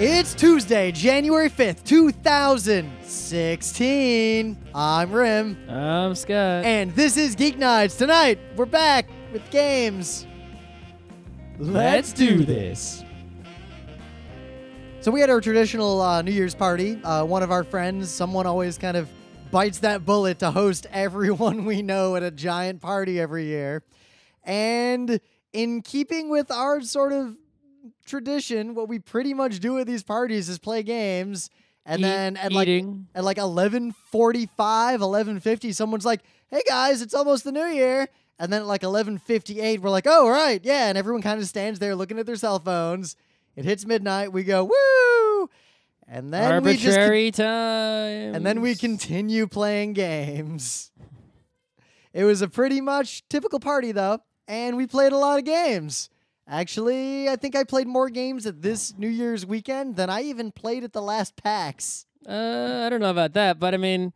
It's Tuesday, January 5th, 2016. I'm Rim. I'm Scott. And this is Geek Nights. Tonight, we're back with games. Let's do this. So we had our traditional New Year's party. One of our friends, someone always kind of bites that bullet to host everyone we know at a giant party every year. And in keeping with our sort of tradition, what we pretty much do at these parties is play games, and then at like 11:45, 11:50, someone's like, "Hey guys, it's almost the new year." And then at like 11:58, we're like, "Oh right, yeah," and everyone kind of stands there looking at their cell phones. It hits midnight, we go woo, and then arbitrary time, and then we continue playing games. It was a pretty much typical party though, and we played a lot of games. Actually, I think I played more games at this New Year's weekend than I even played at the last PAX. I don't know about that, but I mean,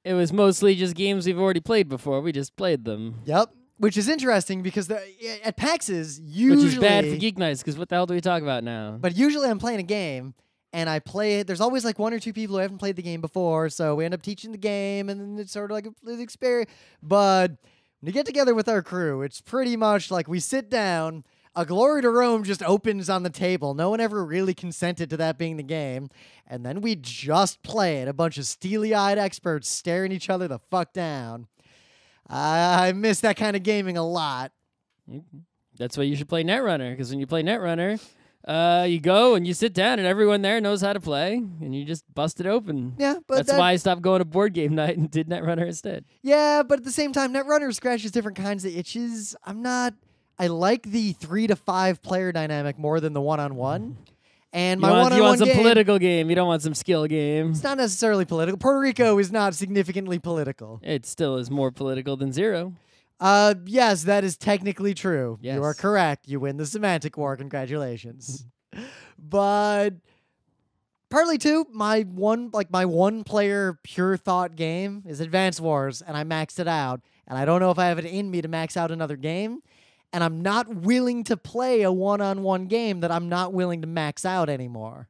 it was mostly just games we've already played before. We just played them. Yep, which is interesting because at PAXs, usually... Which is bad for Geek Nights, because what the hell do we talk about now? But usually I'm playing a game, and I play it. There's always like one or two people who haven't played the game before, so we end up teaching the game, and then it's sort of like an experience. But when you get together with our crew, it's pretty much like we sit down... A Glory to Rome just opens on the table. No one ever really consented to that being the game. And then we just play it. A bunch of steely-eyed experts staring each other the fuck down. I miss that kind of gaming a lot. That's why you should play Netrunner, because when you play Netrunner, you go and you sit down and everyone there knows how to play, and you just bust it open. Yeah, but that's why I stopped going to board game night and did Netrunner instead. Yeah, but at the same time, Netrunner scratches different kinds of itches. I like the 3 to 5 player dynamic more than the one-on-one. And my one-on-one you want some game, political game. You don't want some skill game. It's not necessarily political. Puerto Rico is not significantly political. It still is more political than Zero. Yes, that is technically true. Yes. You are correct. You win the semantic war. Congratulations. But partly too, my one player pure thought game is Advance Wars, and I maxed it out. And I don't know if I have it in me to max out another game. And I'm not willing to play a one-on-one game that I'm not willing to max out anymore.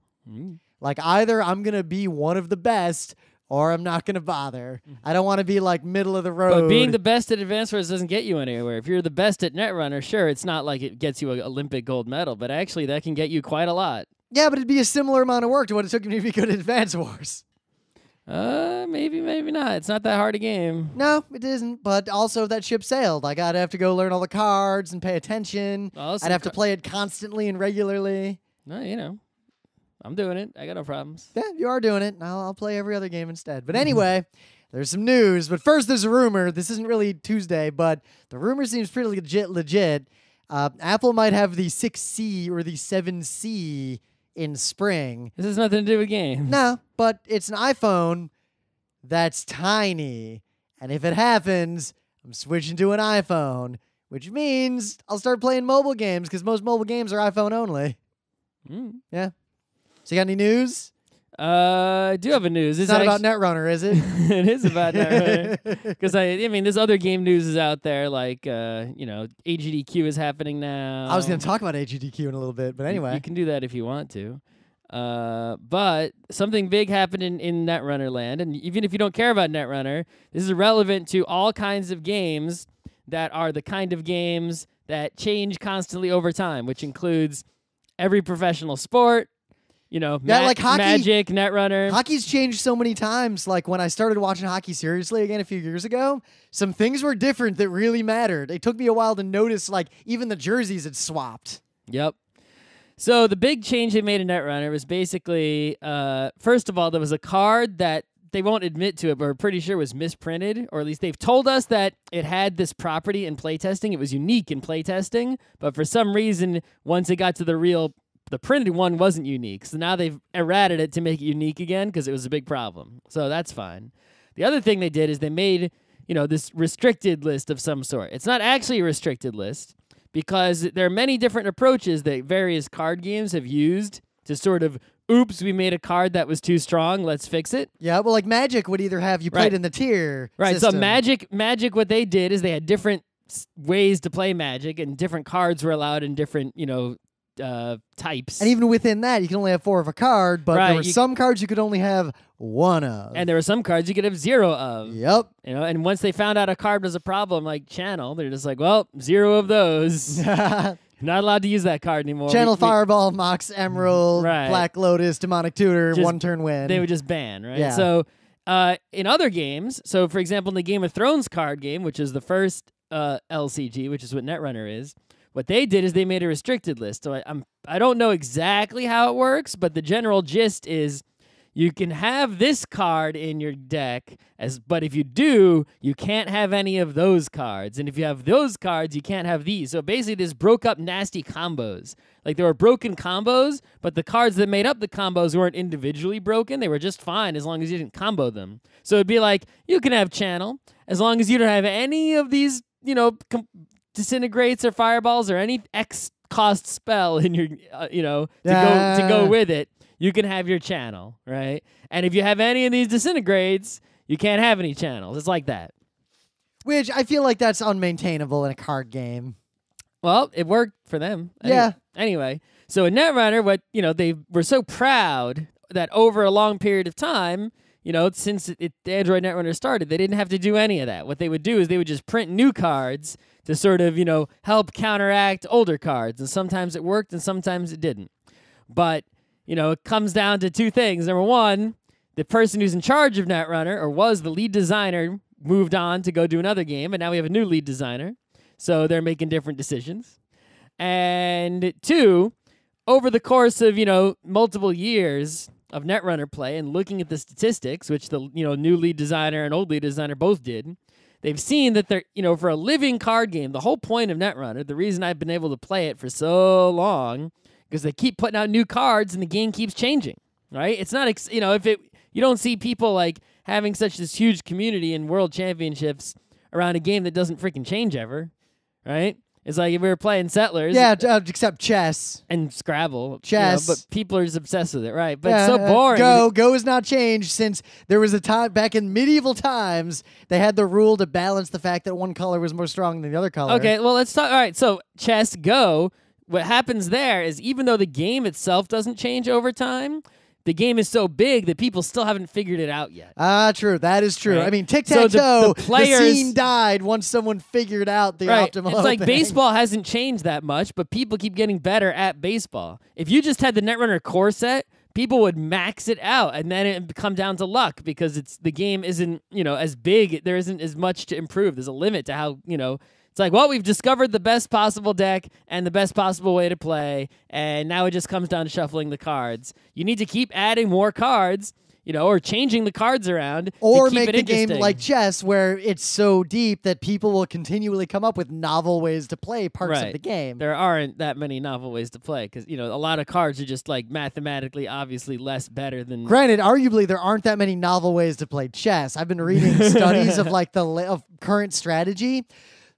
Like, either I'm going to be one of the best, or I'm not going to bother. I don't want to be, like, middle of the road. But being the best at Advanced Wars doesn't get you anywhere. If you're the best at Netrunner, sure, it's not like it gets you an Olympic gold medal, but actually that can get you quite a lot. Yeah, but it'd be a similar amount of work to what it took me to be good at Advance Wars. Maybe not. It's not that hard a game. No, it isn't. But also, that ship sailed. I'd have to go learn all the cards and pay attention. I'd have to play it constantly and regularly. No, you know, I'm doing it. I got no problems. Yeah, you are doing it. I'll play every other game instead. But anyway, there's some news. But first, there's a rumor. This isn't really Tuesday, but the rumor seems pretty legit. Apple might have the 6C or the 7C in spring. This has nothing to do with games. No, but it's an iPhone that's tiny. And if it happens, I'm switching to an iPhone, which means I'll start playing mobile games because most mobile games are iPhone only. Yeah. So you got any news? I do have a news. It's not about Netrunner, is it? It is about Netrunner. Because, I mean, there's other game news is out there, like, AGDQ is happening now. I was going to talk about AGDQ in a little bit, but anyway. You can do that if you want to. But something big happened in Netrunner land, and even if you don't care about Netrunner, this is relevant to all kinds of games that are the kind of games that change constantly over time, which includes every professional sport, like hockey, Magic, Netrunner. Hockey's changed so many times. Like when I started watching hockey seriously again a few years ago, some things were different that really mattered. It took me a while to notice, like, even the jerseys had swapped. Yep. So the big change they made in Netrunner was basically, first of all, there was a card that they won't admit to it, but we're pretty sure was misprinted, or at least they've told us that it had this property in playtesting. It was unique in playtesting, but for some reason, once it got to the printed one wasn't unique. So now they've errated it to make it unique again because it was a big problem. So that's fine. The other thing they did is they made, this restricted list of some sort. It's not actually a restricted list because there are many different approaches that various card games have used to sort of, oops, we made a card that was too strong, let's fix it. Yeah, well, like Magic would either have you played in the tier system. So Magic, what they did is they had different ways to play Magic, and different cards were allowed in different, types. And even within that, you can only have 4 of a card, but Right, there were some cards you could only have 1 of. And there were some cards you could have 0 of. Yep. You know, and once they found out a card was a problem, like Channel, they're just like, well, 0 of those. Not allowed to use that card anymore. Channel Fireball, Mox Emerald, Right. Black Lotus, Demonic Tutor, Just- 1-turn win. They would just ban, right? Yeah. So in other games, so for example, in the Game of Thrones card game, which is the first LCG, which is what Netrunner is, what they did is they made a restricted list. So I don't know exactly how it works, but the general gist is you can have this card in your deck, but if you do, you can't have any of those cards. And if you have those cards, you can't have these. So basically, this broke up nasty combos. Like, there were broken combos, but the cards that made up the combos weren't individually broken. They were just fine as long as you didn't combo them. So it'd be like, you can have Channel as long as you don't have any of these, you know, disintegrates or fireballs or any X cost spell in your, to go with it. You can have your Channel, right? And if you have any of these disintegrates, you can't have any channels. It's like that. Which I feel like that's unmaintainable in a card game. Well, it worked for them. Yeah. Anyway, so in Netrunner, they were so proud that over a long period of time, since the Android Netrunner started, they didn't have to do any of that. What they would do is they would just print new cards to sort of, help counteract older cards. And sometimes it worked and sometimes it didn't. But it comes down to 2 things. Number one, the person who's in charge of Netrunner, or was the lead designer, moved on to go do another game, and now we have a new lead designer. So they're making different decisions. And 2, over the course of, multiple years of Netrunner play and looking at the statistics, which the, new lead designer and old lead designer both did, they've seen that they're, for a living card game, the whole point of Netrunner, the reason I've been able to play it for so long, because they keep putting out new cards and the game keeps changing, right? It's not, you don't see people like having such this huge community in world championships around a game that doesn't freaking change ever, right? It's like if we were playing Settlers. Yeah, except chess. And Scrabble. Chess. But people are just obsessed with it, right? But it's so boring. Go has not changed since there was a time back in medieval times they had the rule to balance the fact that one color was more strong than the other color. Okay, well, let's talk. All right, so chess, Go. What happens there is even though the game itself doesn't change over time, the game is so big that people still haven't figured it out yet. True. That is true. Right? I mean, tic-tac-toe, the scene died once someone figured out the optimal It's like opening. baseball hasn't changed that much, but people keep getting better at baseball. If you just had the Netrunner core set, people would max it out, and then it would come down to luck because the game isn't, as big. There isn't as much to improve. There's a limit to how, it's like, well, we've discovered the best possible deck and the best possible way to play, and now it just comes down to shuffling the cards. You need to keep adding more cards, or changing the cards around or to keep make it the game interesting. like chess, where it's so deep that people will continually come up with novel ways to play parts of the game. There aren't that many novel ways to play because, a lot of cards are just like mathematically obviously better than... Granted, arguably, there aren't that many novel ways to play chess. I've been reading studies of like of current strategy.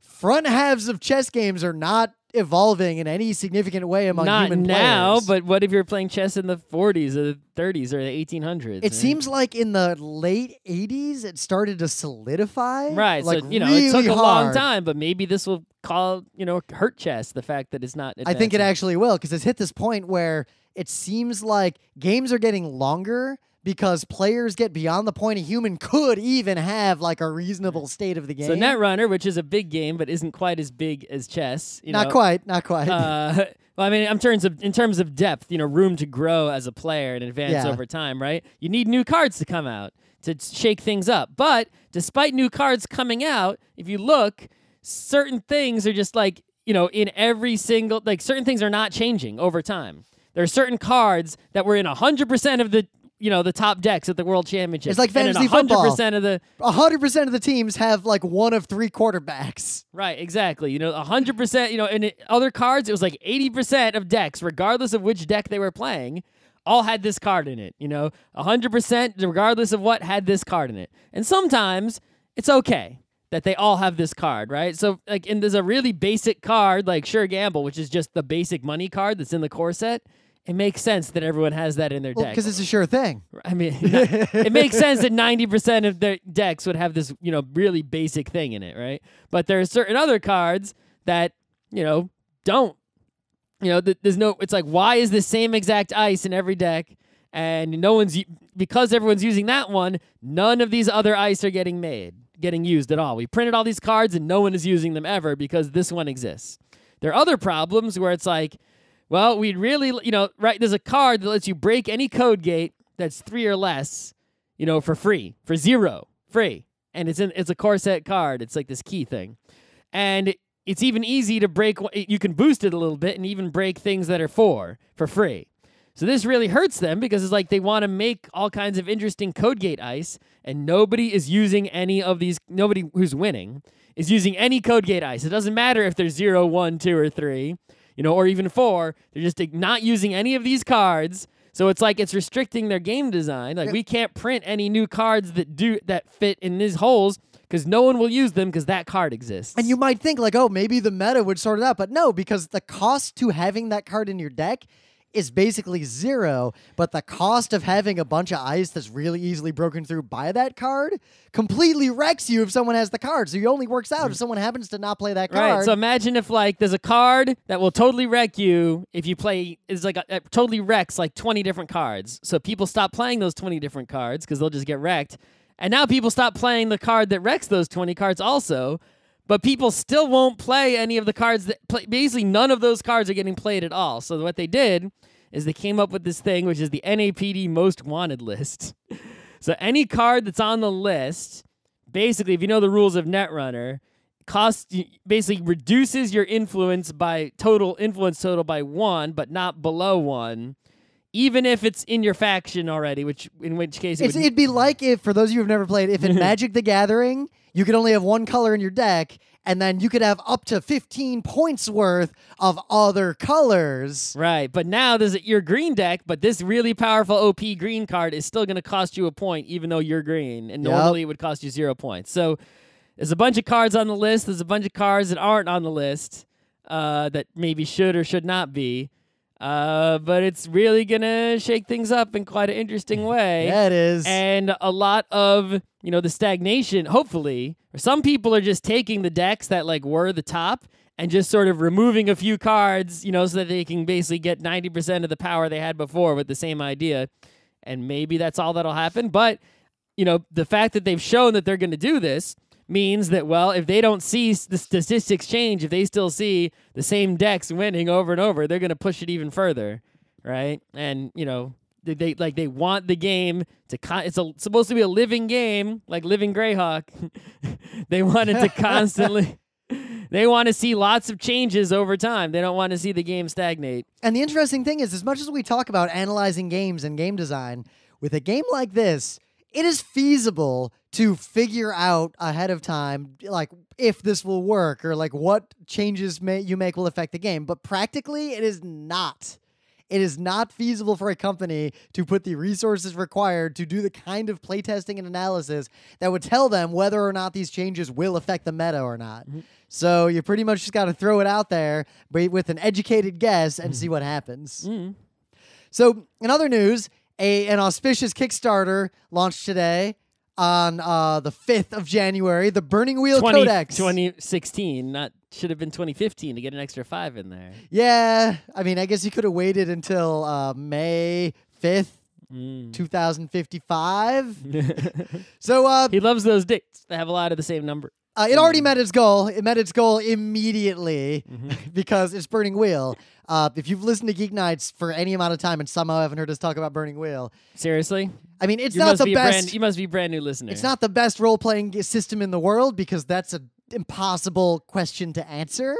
Front halves of chess games are not evolving in any significant way among human players. Not now, but what if you're playing chess in the 40s or the 30s or the 1800s? It seems like in the late 80s, it started to solidify. Right, like so, really it took a long hard. time, but maybe this will hurt chess, the fact that it's not I think it advancing. actually will, because it's hit this point where it seems like games are getting longer because players get beyond the point a human could even have like a reasonable state of the game. So Netrunner, which is a big game but isn't quite as big as chess. Not quite. Well, I mean, in terms of depth, room to grow as a player and advance over time, right? You need new cards to come out to shake things up. But despite new cards coming out, if you look, certain things are just like, in every single, like certain things are not changing over time. There are certain cards that were in 100% of the the top decks at the World Championships. It's like fantasy and football. 100% of the teams have like one of 3 quarterbacks. Right, exactly. 100%, in other cards, it was like 80% of decks, regardless of which deck they were playing, all had this card in it. 100%, regardless of what, had this card in it. And sometimes it's okay that they all have this card, right? So, and there's a really basic card like Sure Gamble, which is just the basic money card that's in the core set. It makes sense that everyone has that in their deck. Because it's a sure thing. I mean, it makes sense that 90% of their decks would have this, really basic thing in it, right? But there are certain other cards that, don't. there's no. It's like, why is the same exact ice in every deck, and because everyone's using that one, none of these other ice are getting used at all. We printed all these cards and no one is using them ever because this one exists. There are other problems where it's like, well, we'd really, right, there's a card that lets you break any code gate that's 3 or less, for free, for 0, free. And it's a core set card. It's like this key thing. And it's even easy to break. You can boost it a little bit and even break things that are 4 for free. So this really hurts them because it's like they want to make all kinds of interesting code gate ice, and nobody is using any of these. Nobody who's winning is using any code gate ice. It doesn't matter if there's 0, 1, 2, or 3, or even 4. They're just not using any of these cards. So it's like it's restricting their game design. Like we can't print any new cards that fit in these holes because no one will use them because that card exists. And you might think like, oh, maybe the meta would sort it out, but no, because the cost to having that card in your deck is basically 0, but the cost of having a bunch of ice that's really easily broken through by that card completely wrecks you if someone has the card. So it only works out if someone happens to not play that card. Right. So imagine if there's a card that will totally wreck you if you play. It's like it totally wrecks 20 different cards. So people stop playing those 20 different cards because they'll just get wrecked. And now people stop playing the card that wrecks those 20 cards also. But people still won't play any of the cards that play. Basically, none of those cards are getting played at all. So what they did is they came up with this thing, which is the NAPD Most Wanted list. So any card that's on the list, basically, if you know the rules of Netrunner, basically reduces your influence total by 1, but not below 1. Even if it's in your faction already, in which case it'd be like if, for those of you who've never played, if in Magic the Gathering, you could only have one color in your deck, and then you could have up to 15 points worth of other colors. Right, but now there's your green deck, but this really powerful OP green card is still going to cost you a point, even though you're green, and normally it would cost you 0 points. So there's a bunch of cards on the list. There's a bunch of cards that aren't on the list that maybe should or should not be. But it's really going to shake things up in quite an interesting way. Yeah, it is. And a lot of, the stagnation, hopefully, or some people are just taking the decks that were the top and just sort of removing a few cards, so that they can basically get 90% of the power they had before with the same idea. And maybe that's all that'll happen. But, the fact that they've shown that they're going to do this means that, well, if they don't see the statistics change, if they still see the same decks winning over and over, they're going to push it even further, right? And, they want the game to it's supposed to be a living game, like Living Greyhawk. They want it to constantly they want to see lots of changes over time. They don't want to see the game stagnate. And the interesting thing is, as much as we talk about analyzing games and game design, with a game like this, it is feasible to figure out ahead of time, if this will work or what changes you make will affect the game. But practically, it is not. It is not feasible for a company to put the resources required to do the kind of playtesting and analysis that would tell them whether or not these changes will affect the meta or not. Mm-hmm. So you pretty much just got to throw it out there with an educated guess and see what happens. Mm-hmm. So in other news, an auspicious Kickstarter launched today on the 5th of January, the Burning Wheel Codex. 2016, should have been 2015 to get an extra 5 in there. Yeah, I mean, I guess you could have waited until May 5th, 2055. So he loves those dates. They have a lot of the same number. It already met its goal. It met its goal immediately because it's Burning Wheel. If you've listened to GeekNights for any amount of time and somehow haven't heard us talk about Burning Wheel. Seriously? I mean, it's not the best. You must be a brand new listener. It's not the best role-playing system in the world because that's an impossible question to answer.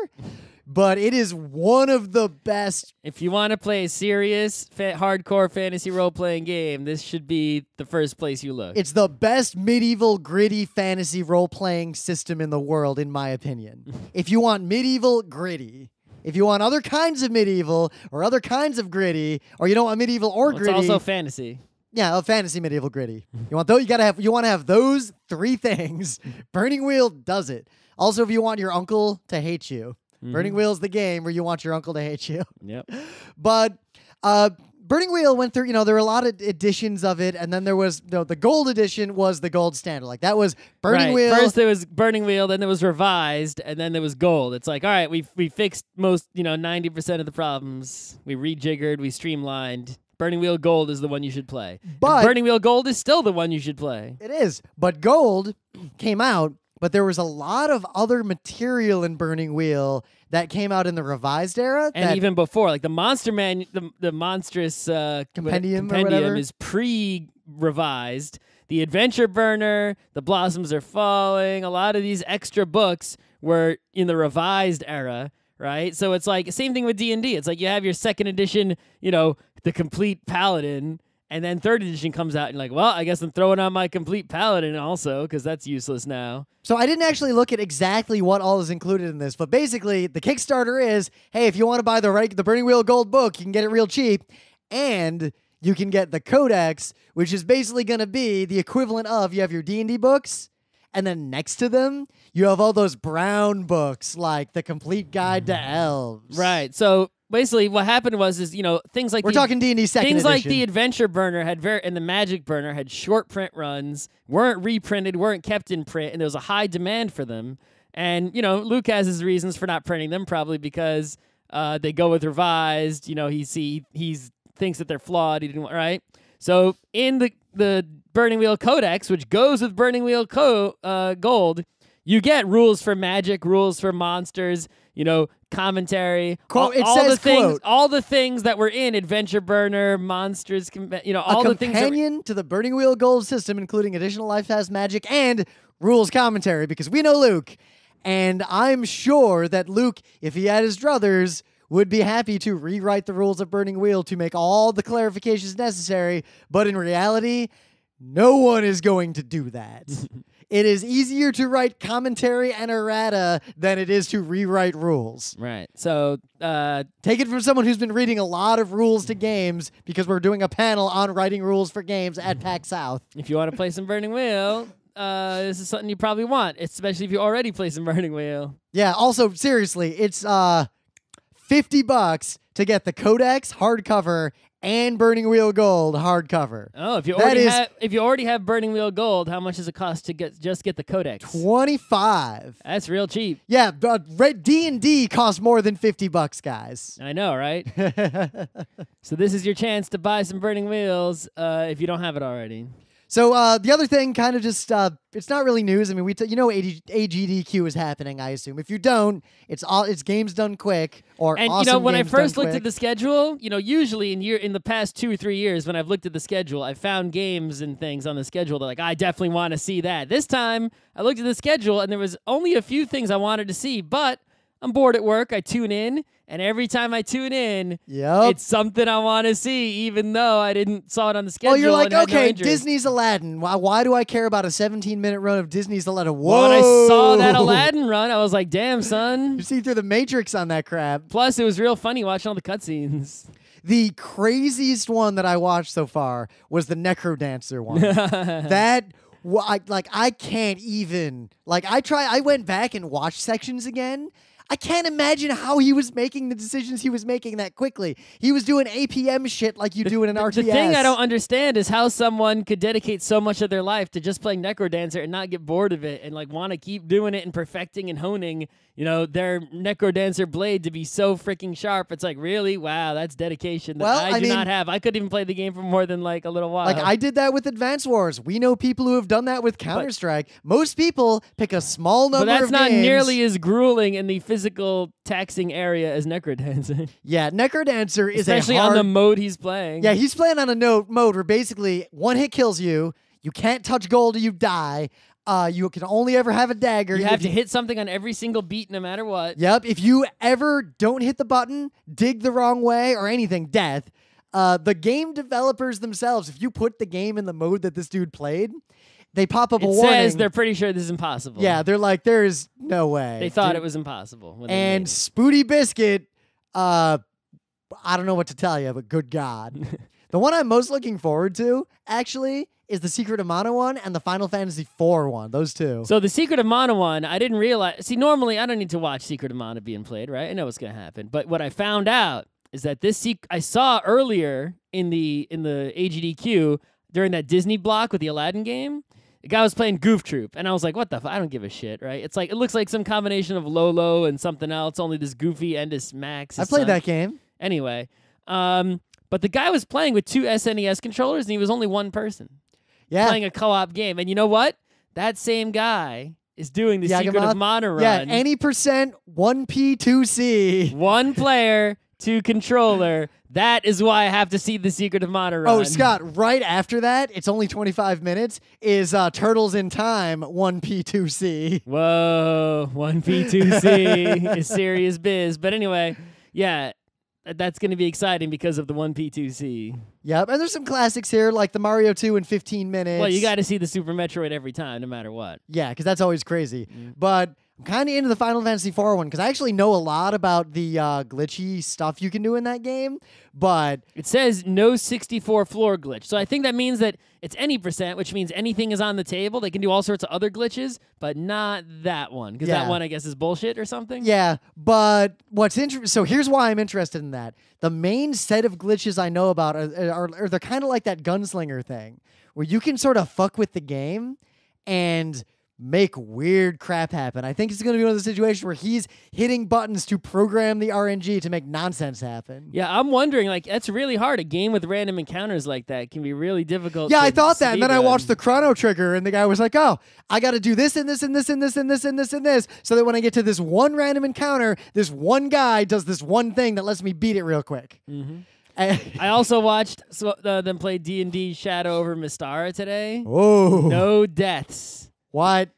But it is one of the best. If you want to play a serious, hardcore fantasy role-playing game, this should be the first place you look. It's the best medieval, gritty fantasy role-playing system in the world, in my opinion. If you want medieval, gritty. If you want other kinds of medieval or other kinds of gritty, or you don't want medieval or gritty. It's also fantasy. Yeah, fantasy, medieval, gritty. You want those? You want to have those 3 things. Burning Wheel does it. Also, if you want your uncle to hate you. Burning Wheel's the game where you want your uncle to hate you. Yep. But Burning Wheel went through, there were a lot of editions of it, and then there was, the gold edition was the gold standard. Like, that was Burning Wheel. First there was Burning Wheel, then there was revised, and then there was gold. It's like, all right, we fixed most, 90% of the problems. We rejiggered, we streamlined. Burning Wheel Gold is the one you should play. But and Burning Wheel Gold is still the one you should play. It is. But Gold came out, but there was a lot of other material in Burning Wheel that came out in the revised era. And even before, like the Monster Man, the monstrous compendium or whatever is pre-revised. The Adventure Burner, the Blossoms Are Falling, a lot of these extra books were in the revised era, right? So it's like, same thing with D&D. It's like you have your second edition, the complete Paladin, and then third edition comes out and like, well, I guess I'm throwing on my complete Paladin also, because that's useless now. So I didn't actually look at exactly what all is included in this, but basically the Kickstarter is, hey, if you want to buy the Burning Wheel Gold book, you can get it real cheap, and you can get the Codex, which is basically going to be the equivalent of, you have your D&D books, and then next to them, you have all those brown books, like the Complete Guide to Elves. Right, so basically, what happened was, things like we're talking D&D second things edition. like the Adventure Burner and the Magic Burner had short print runs, weren't reprinted, weren't kept in print, and there was a high demand for them. And Luke has his reasons for not printing them, probably because they go with revised. He's thinks that they're flawed. He didn't right. So in the Burning Wheel Codex, which goes with Burning Wheel Gold, you get rules for magic, rules for monsters. Commentary, quote, all the things that were in Adventure Burner, Monsters, all the things. A companion to the Burning Wheel Gold system, including additional life has magic and rules commentary, because we know Luke, and I'm sure that Luke, if he had his druthers, would be happy to rewrite the rules of Burning Wheel to make all the clarifications necessary, but in reality, no one is going to do that. It is easier to write commentary and errata than it is to rewrite rules. Right. So take it from someone who's been reading a lot of rules to games, because we're doing a panel on writing rules for games at PAX South. If you want to play some Burning Wheel, this is something you probably want, especially if you already play some Burning Wheel. Yeah. Also, seriously, it's $50 to get the Codex hardcover and Burning Wheel Gold hardcover. Oh, if you already have Burning Wheel Gold, how much does it cost to get the Codex? $25. That's real cheap. Yeah, but D&D costs more than $50, guys. I know, right? So this is your chance to buy some Burning Wheels if you don't have it already. So the other thing, kind of just, it's not really news. I mean, AGDQ is happening, I assume. If you don't, it's games done quick or and awesome when I games first done looked quick. at the schedule, usually in the past 2 or 3 years when I've looked at the schedule, I found games and things on the schedule that I definitely want to see that. This time I looked at the schedule and there was only a few things I wanted to see, but I'm bored at work. I tune in, and every time I tune in, it's something I want to see, even though I didn't saw it on the schedule. Well, you're like, and had no okay, interest. Disney's Aladdin. Why do I care about a 17-minute run of Disney's Aladdin? Whoa! Well, when I saw that Aladdin run, I was like, damn, son. You see through the Matrix on that crap. Plus, it was real funny watching all the cutscenes. The craziest one that I watched so far was the Necrodancer one. I can't even. I went back and watched sections again. I can't imagine how he was making the decisions he was making that quickly. He was doing APM shit like you do in an RTS. The thing I don't understand is how someone could dedicate so much of their life to just playing Necrodancer and not get bored of it and want to keep doing it and perfecting and honing, their Necrodancer blade to be so freaking sharp. It's like, really? Wow, that's dedication that I do not have. I couldn't even play the game for more than a little while. I did that with Advance Wars. We know people who have done that with Counter-Strike. Most people pick a small number of games. But that's not nearly as grueling in the physical taxing area as Necrodancer. Yeah, Necrodancer is especially on the mode he's playing. Yeah, he's playing on a mode where basically one hit kills you. You can't touch gold or you die. You can only ever have a dagger. You have to hit something on every single beat no matter what. Yep. If you ever don't hit the button, dig the wrong way, or anything, death. The game developers themselves, if you put the game in the mode that this dude played, they pop up a warning. It says they're pretty sure this is impossible. Yeah, they're like, there's no way. They thought it was impossible. When and Spooty Biscuit, I don't know what to tell you, but good God. The one I'm most looking forward to, actually, is the Secret of Mana one and the Final Fantasy IV one. Those two. So the Secret of Mana one, I didn't realize. See, normally I don't need to watch Secret of Mana being played, right? I know what's going to happen. But what I found out is that I saw earlier in the AGDQ during that Disney block with the Aladdin game. The guy was playing Goof Troop, and I was like, what the I don't give a shit, right? It's like, it looks like some combination of Lolo and something else, only this Goofy and this Max. I played that game. Anyway, but the guy was playing with 2 SNES controllers, and he was only one person. Yeah. Playing a co-op game. And you know what? That same guy is doing the Secret of Mana run. Yeah, any percent, 1P2C. One player, 2 controller. That is why I have to see the Secret of Mana run. Oh, Scott, right after that, it's only 25 minutes, is Turtles in Time 1P2C. Whoa, 1P2C is serious biz. But anyway, yeah, that's going to be exciting because of the 1P2C. Yep, and there's some classics here, like the Mario 2 in 15 minutes. Well, you got to see the Super Metroid every time, no matter what. Yeah, because that's always crazy. But I'm kind of into the Final Fantasy IV one, because I actually know a lot about the glitchy stuff you can do in that game, but... It says no 64 floor glitch, so I think that means that it's any percent, which means anything is on the table. They can do all sorts of other glitches, but not that one, because that one, I guess, is bullshit or something? Yeah, but what's interesting... So here's why I'm interested in that. The main set of glitches I know about are they're kind of like that gunslinger thing, where you can sort of fuck with the game and make weird crap happen. I think it's going to be one of the situations where he's hitting buttons to program the RNG to make nonsense happen. Yeah, I'm wondering, like, that's really hard. A game with random encounters like that can be really difficult. Yeah, I thought that, and then I watched the Chrono Trigger, and the guy was like, oh, I got to do this and this and this and this and this and this and this, so that when I get to this one random encounter, this one guy does this one thing that lets me beat it real quick. I also watched them play D&D Shadow over Mystara today. Oh. No deaths. What?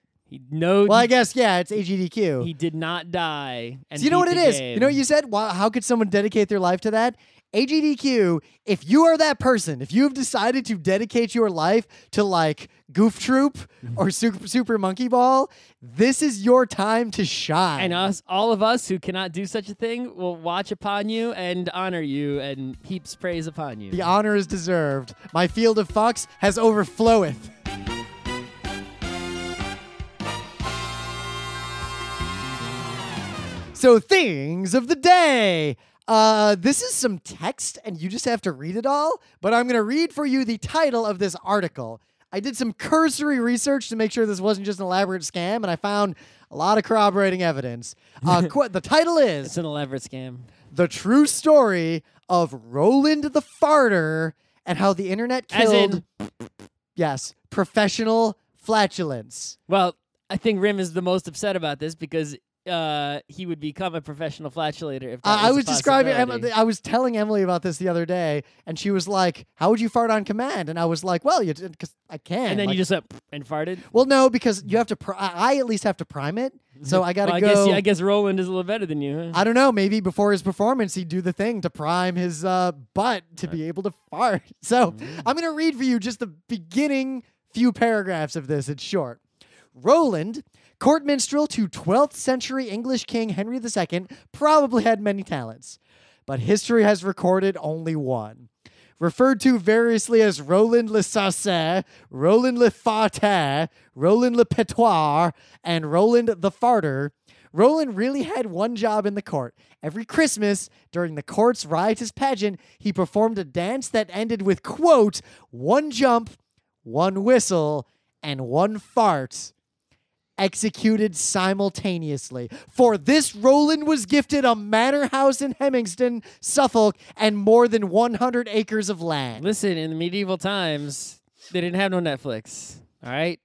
Well, I guess, yeah, it's AGDQ. He did not die. And so you know what it is? game. You know what you said? How could someone dedicate their life to that? AGDQ, if you are that person, if you have decided to dedicate your life to like Goof Troop or Super Monkey Ball, this is your time to shine. And all of us who cannot do such a thing will watch upon you and honor you and heaps praise upon you. The honor is deserved. My field of fucks has overfloweth. So things of the day. This is some text, and you just have to read it all, but I'm going to read for you the title of this article. I did some cursory research to make sure this wasn't just an elaborate scam, and I found a lot of corroborating evidence. The title is... It's an elaborate scam. The True Story of Roland the Farter and How the Internet Killed... Yes, Professional Flatulence. Well, I think Rim is the most upset about this because... he would become a professional flatulator if that was I was telling Emily about this the other day, and she was like, how would you fart on command? And I was like, well, because I can. And then like, you just went and farted? Well, no, because you have to, I at least have to prime it, so I gotta go. I guess Roland is a little better than you, huh? I don't know, maybe before his performance, he'd do the thing to prime his butt to be able to fart. So I'm gonna read for you just the beginning few paragraphs of this. It's short. Roland, court minstrel to 12th century English King Henry II, probably had many talents, but history has recorded only one. Referred to variously as Roland le Sauce, Roland le Farter, Roland le Petoir, and Roland the Farter, Roland really had one job in the court. Every Christmas, during the court's riotous pageant, he performed a dance that ended with, quote, one jump, one whistle, and one fart, executed simultaneously. For this, Roland was gifted a manor house in Hemingstone, Suffolk, and more than 100 acres of land. Listen, in the medieval times, they didn't have no Netflix, all right?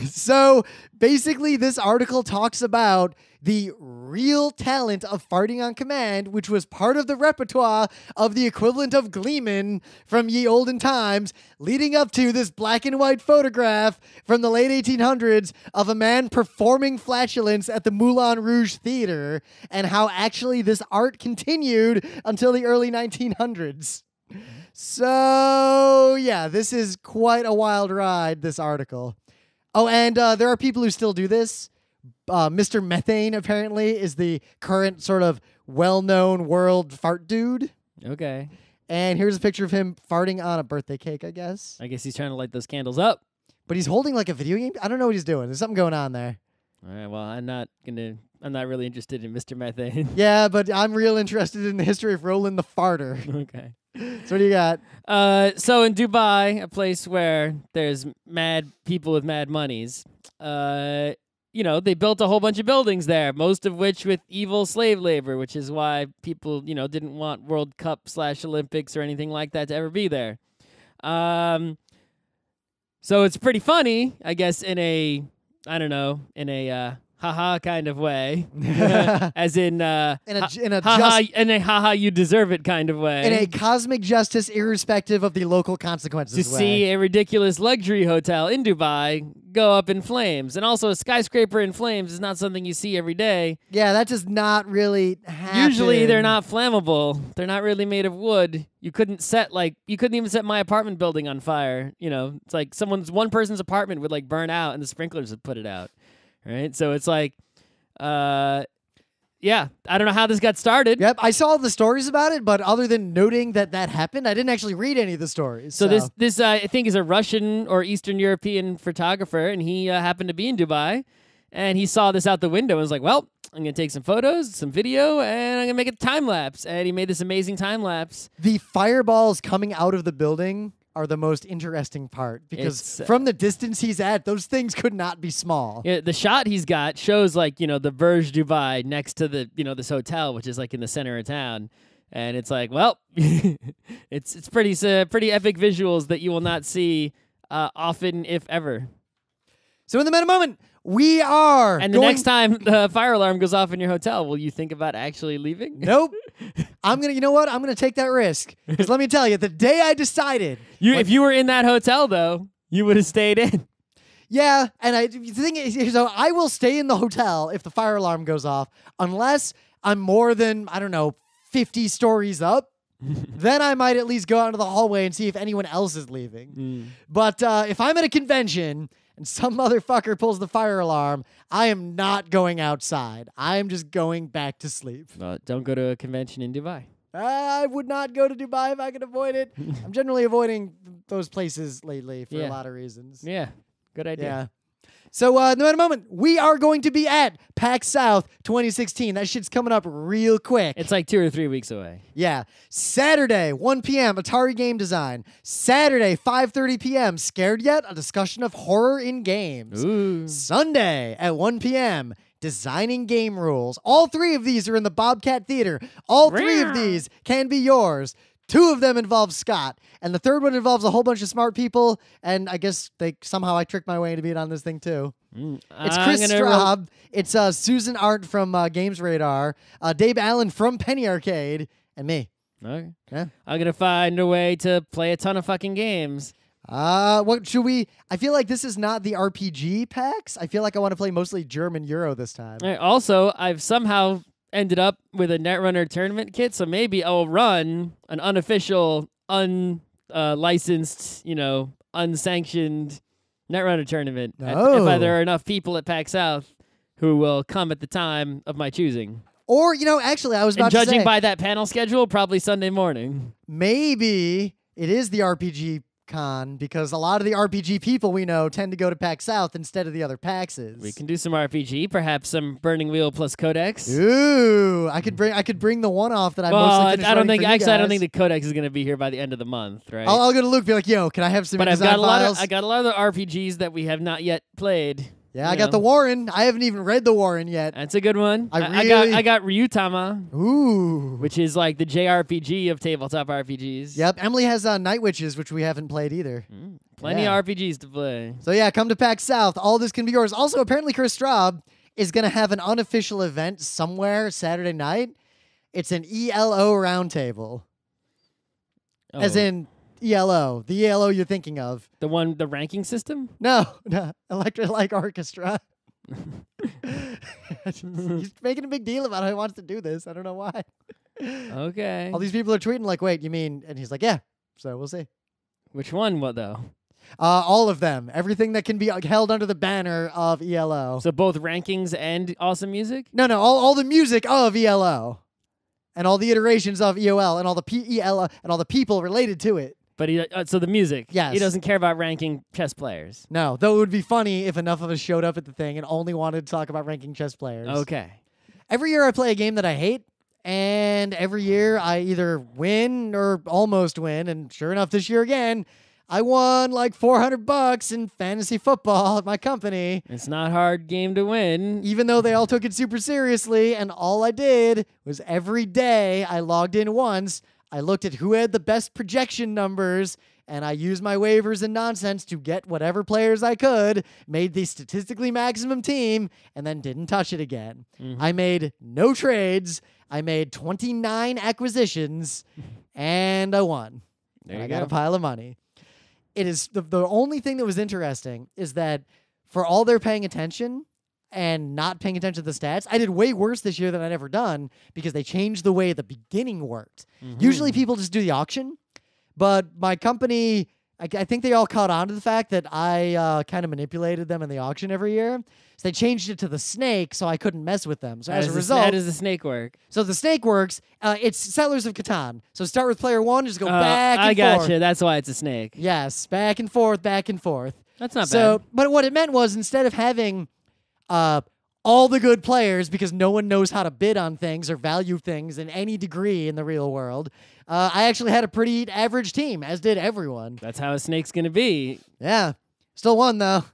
So basically, this article talks about the real talent of farting on command, which was part of the repertoire of the equivalent of Gleeman from ye olden times, leading up to this black and white photograph from the late 1800s of a man performing flatulence at the Moulin Rouge Theater, and how actually this art continued until the early 1900s. So, yeah, this is quite a wild ride, this article. Oh, and there are people who still do this. Mr. Methane, apparently, is the current sort of well-known world fart dude. Okay. And here's a picture of him farting on a birthday cake, I guess. I guess he's trying to light those candles up. But he's holding like a video game. I don't know what he's doing. There's something going on there. All right, well, I'm not really interested in Mr. Methane. Yeah, but I'm real interested in the history of Roland the Farter. Okay. So what do you got? So in Dubai, a place where there's mad people with mad monies, they built a whole bunch of buildings there, most of which with evil slave labor, which is why people, didn't want World Cup / Olympics or anything like that to ever be there. So it's pretty funny, I guess, in a haha kind of way, as in haha you deserve it kind of way, in a cosmic justice irrespective of the local consequences. To see a ridiculous luxury hotel in Dubai go up in flames, and also a skyscraper in flames is not something you see every day. Yeah, that does not really happen. Usually they're not flammable. They're not really made of wood. You couldn't even set my apartment building on fire. It's like one person's apartment would like burn out and the sprinklers would put it out. Right? So it's like, I don't know how this got started. Yep, I saw the stories about it, but other than noting that happened, I didn't actually read any of the stories. So this I think is a Russian or Eastern European photographer, and he happened to be in Dubai, and he saw this out the window and was like, well, I'm going to take some photos, some video, and I'm going to make a time lapse. And he made this amazing time lapse. The fireballs coming out of the building are the most interesting part, because from the distance he's at, those things could not be small. Yeah, the shot he's got shows like, the Burj Dubai next to the, this hotel, which is like in the center of town. And it's like, well, it's pretty epic visuals that you will not see often, if ever. So in the meta moment, we are And the next time the fire alarm goes off in your hotel, will you think about actually leaving? Nope. You know what? I'm going to take that risk. Because let me tell you, the day I decided... if you were in that hotel, though, you would have stayed in. Yeah, and the thing is, so I will stay in the hotel if the fire alarm goes off, unless I'm more than, 50 stories up. Then I might at least go out into the hallway and see if anyone else is leaving. But if I'm at a convention and some motherfucker pulls the fire alarm, I am not going outside. I am just going back to sleep. Don't go to a convention in Dubai. I would not go to Dubai if I could avoid it. I'm generally avoiding those places lately for a lot of reasons. Yeah, good idea. Yeah. So in the moment, we are going to be at PAX South 2016. That shit's coming up real quick. It's like 2 or 3 weeks away. Yeah. Saturday, 1 p.m., Atari Game Design. Saturday, 5:30 p.m., Scared Yet? A discussion of horror in games. Ooh. Sunday at 1 p.m., Designing Game Rules. All 3 of these are in the Bobcat Theater. All 3 of these can be yours. 2 of them involve Scott, and the 3rd one involves a whole bunch of smart people, and I guess somehow I tricked my way into being on this thing too. It's Chris Straub, it's Susan Art from Games Radar, Dave Allen from Penny Arcade, and me. Okay. Yeah. I'm going to find a way to play a ton of fucking games. What should we... I feel like this is not the RPG PAX. I feel like I want to play mostly German Euro this time. Right, also, I've somehow... ended up with a Netrunner tournament kit, so maybe I'll run an unofficial, unlicensed, unsanctioned Netrunner tournament if there are enough people at PAX South who will come at the time of my choosing. Or, actually, I was about to say... judging by that panel schedule, probably Sunday morning. Maybe it is the RPG con, because a lot of the RPG people we know tend to go to PAX South instead of the other PAXs. We can do some RPG, perhaps some Burning Wheel plus Codex. Ooh, I could bring the one off that I mostly finished I don't think I don't think the Codex is going to be here by the end of the month, right? I'll go to Luke and be like, yo, can I have some files? I got a lot of the RPGs that we have not yet played. Yeah, I got the Warren. I haven't even read the Warren yet. That's a good one. I got Ryutama. Ooh. Which is like the JRPG of tabletop RPGs. Yep. Emily has Night Witches, which we haven't played either. Plenty of RPGs to play. So yeah, come to PAX South. All this can be yours. Also, apparently Chris Straub is going to have an unofficial event somewhere Saturday night. It's an ELO roundtable. Oh. As in... ELO, the ELO you're thinking of. The ranking system? No, Electric Light Orchestra. He's making a big deal about how he wants to do this. I don't know why. Okay. All these people are tweeting like, wait, you mean? And he's like, yeah. So we'll see. Which one, what though? All of them. Everything that can be held under the banner of ELO. So both rankings and awesome music? No, all the music of ELO. And all the iterations of EOL and all the ELO and all the people related to it. But so the music. Yes. He doesn't care about ranking chess players. No, though it would be funny if enough of us showed up at the thing and only wanted to talk about ranking chess players. Okay. Every year I play a game that I hate, And every year I either win or almost win. And sure enough, this year again, I won like $400 in fantasy football at my company. It's not a hard game to win. Even though they all took it super seriously, and all I did was every day I logged in once, I looked at who had the best projection numbers, and I used my waivers and nonsense to get whatever players I could, made the statistically maximum team, and then didn't touch it again. I made no trades. I made 29 acquisitions, and I won. There And you I got go. a pile of money. It is the only thing that was interesting is that for all their paying attention and not paying attention to the stats, I did way worse this year than I'd ever done because they changed the way the beginning worked. Usually people just do the auction, but my company, I think they all caught on to the fact that I kind of manipulated them in the auction every year. So they changed it to the snake so I couldn't mess with them. So as a result... How does the snake work? So the snake works, it's Settlers of Catan. So start with player 1, just go back and I forth. gotcha. That's why it's a snake. Yes, back and forth, back and forth. That's not So, bad. but what it meant was instead of having all the good players, because no one knows how to bid on things or value things in any degree in the real world, I actually had a pretty average team, as did everyone. That's how a snake's going to be. Yeah. Still won, though.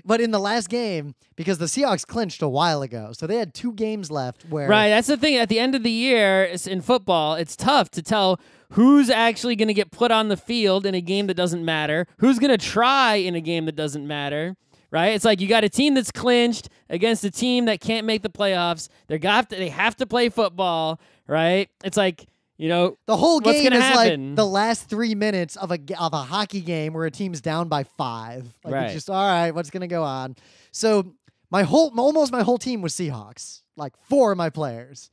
But in the last game, because the Seahawks clinched a while ago, so they had 2 games left where... Right, that's the thing. At the end of the year in football, it's tough to tell who's actually going to get put on the field in a game that doesn't matter, who's going to try in a game that doesn't matter, right? It's like you got a team that's clinched against a team that can't make the playoffs. They have to play football, right? It's like... You know, the whole what's game gonna is happen? like the last 3 minutes of a hockey game where a team's down by 5. Like Right. It's just all right. What's gonna go on? So almost my whole team was Seahawks. Like 4 of my players,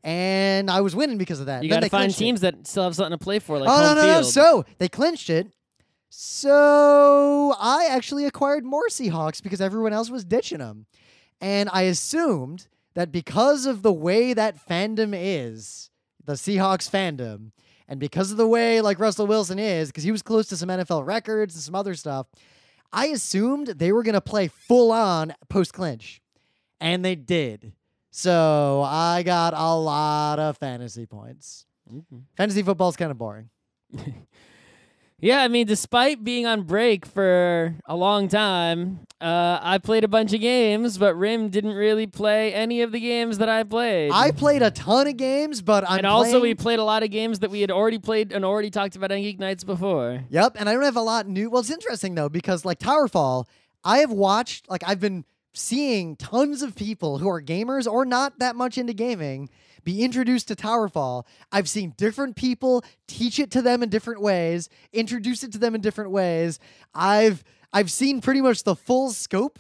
and I was winning because of that. You got to find teams that still have something to play for, like Oh home no! field. So they clinched it. So I actually acquired more Seahawks because everyone else was ditching them, and I assumed that because of the way that fandom is. The Seahawks fandom, and because of the way like Russell Wilson is, because he was close to some NFL records and some other stuff, I assumed they were going to play full on post-clinch, and they did. So I got a lot of fantasy points. Fantasy football's kind of boring. Yeah, I mean, despite being on break for a long time, I played a bunch of games, but Rim didn't really play any of the games that I played. I played a ton of games, but we played a lot of games that we had already played and already talked about on GeekNights before. Yep, and I don't have a lot new. Well, it's interesting though because like Towerfall, I have watched I've been seeing tons of people who are gamers or not that much into gaming be introduced to Towerfall. I've seen different people teach it to them in different ways, introduce it to them in different ways. I've seen pretty much the full scope,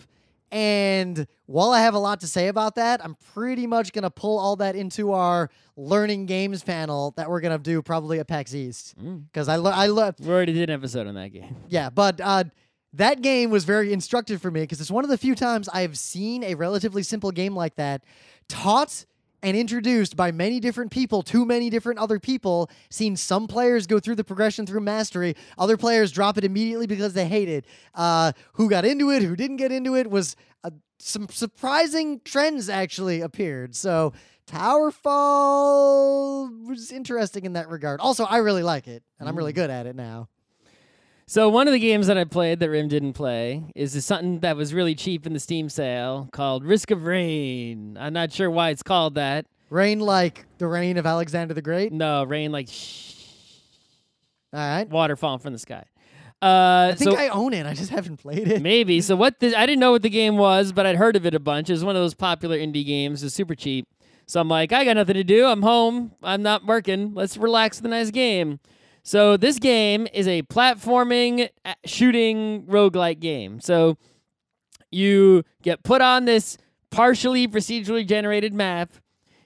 and while I have a lot to say about that, I'm pretty much going to pull all that into our learning games panel that we're going to do probably at PAX East. Because I love... We already did an episode on that game. Yeah, but that game was very instructive for me because it's one of the few times I have seen a relatively simple game like that taught and introduced by many different people to many different other people, seen some players go through the progression through mastery, other players drop it immediately because they hate it. Who got into it, who didn't get into it, was some surprising trends actually appeared. So Towerfall was interesting in that regard. Also, I really like it, and I'm really good at it now. So one of the games that I played that Rim didn't play is something that was really cheap in the Steam sale called Risk of Rain. I'm not sure why it's called that. Rain like the reign of Alexander the Great? No, rain like All right. water falling from the sky. I think I own it. I just haven't played it. Maybe. So I didn't know what the game was, but I'd heard of it a bunch. It was one of those popular indie games. It was super cheap. So I'm like, I got nothing to do. I'm home. I'm not working. Let's relax with a nice game. So this game is a platforming, shooting, roguelike game. So you get put on this partially procedurally generated map.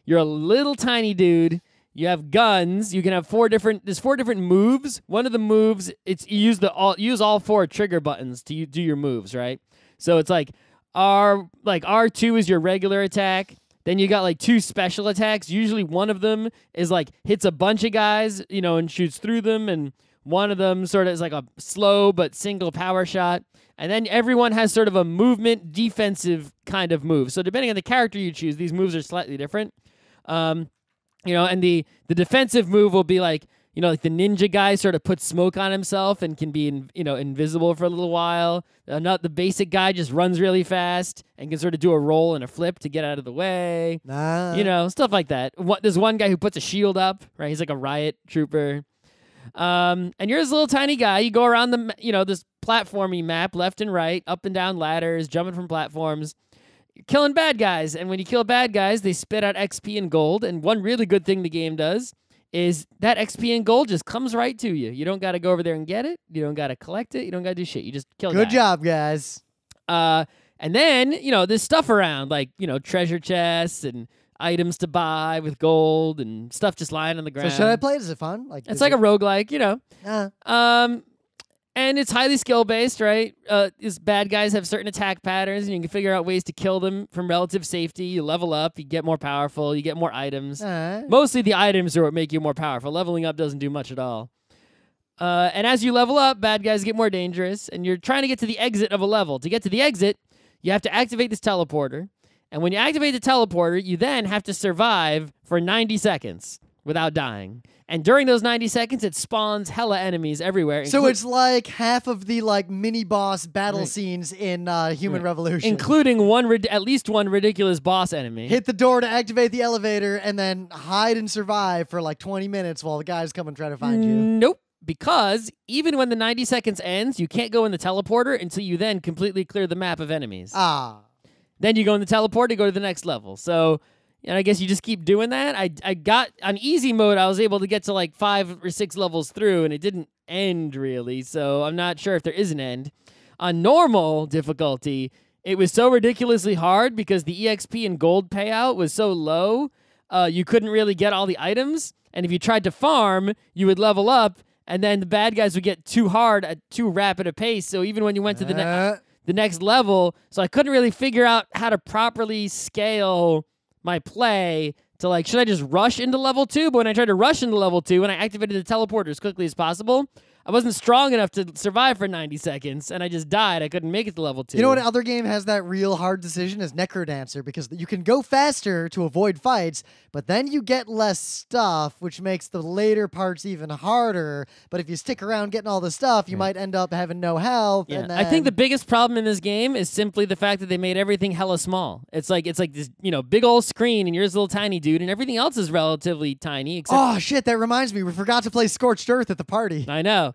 You're a little tiny dude. You have guns. You can have there's 4 different moves. One of the moves, you use all 4 trigger buttons to do your moves, right? So it's like R2 is your regular attack. Then you got like 2 special attacks. Usually one of them is like hits a bunch of guys, and shoots through them. And one of them sort of is like a slow but single power shot. And then everyone has sort of a movement defensive kind of move. So depending on the character you choose, these moves are slightly different. You know, and the defensive move will be like, you know, like the ninja guy sort of puts smoke on himself and can be, invisible for a little while. Not the basic guy just runs really fast and can sort of do a roll and a flip to get out of the way. You know, stuff like that. There's one guy who puts a shield up, right? He's like a riot trooper. And you're this little tiny guy. You go around this platformy map, left and right, up and down ladders, jumping from platforms, killing bad guys. And when you kill bad guys, they spit out XP and gold. And one really good thing the game does is that XP and gold just comes right to you. You don't got to go over there and get it. You don't got to collect it. You don't got to do shit. You just kill Good job, guys. And then, there's stuff around, like, treasure chests and items to buy with gold and stuff just lying on the ground. So should I play it? Is it fun? It's like a roguelike, and it's highly skill-based, right? These bad guys have certain attack patterns, and you can figure out ways to kill them from relative safety. You level up, you get more powerful, you get more items. Mostly the items are what make you more powerful. Leveling up doesn't do much at all. And as you level up, bad guys get more dangerous, and you're trying to get to the exit of a level. To get to the exit, you have to activate this teleporter. And when you activate the teleporter, you then have to survive for 90 seconds without dying. And during those 90 seconds, it spawns hella enemies everywhere. So it's like half of the mini-boss battle scenes in Human Revolution. Including at least one ridiculous boss enemy. Hit the door to activate the elevator and then hide and survive for 20 minutes while the guys come and try to find you. Nope. Because even when the 90 seconds ends, you can't go in the teleporter until you then completely clear the map of enemies. Then you go in the teleporter to go to the next level. So, I guess you just keep doing that. I got on easy mode, I was able to get to 5 or 6 levels through, and it didn't end really. So I'm not sure if there is an end. On normal difficulty, it was so ridiculously hard because the EXP and gold payout was so low, you couldn't really get all the items. And if you tried to farm, you would level up, and then the bad guys would get too hard at too rapid a pace. So even when you went to the next level, so I couldn't really figure out how to properly scale my play to should I just rush into level 2? But when I tried to rush into level 2 and I activated the teleporter as quickly as possible, I wasn't strong enough to survive for 90 seconds, and I just died. I couldn't make it to level 2. You know what other game has that real hard decision is Necrodancer, because you can go faster to avoid fights, but then you get less stuff, which makes the later parts even harder. But if you stick around getting all the stuff, you might end up having no health. Yeah. And then... I think the biggest problem in this game is simply the fact that they made everything hella small. It's like this, big old screen, and you're this little tiny dude, and everything else is relatively tiny. Except oh shit! That reminds me, we forgot to play Scorched Earth at the party. I know.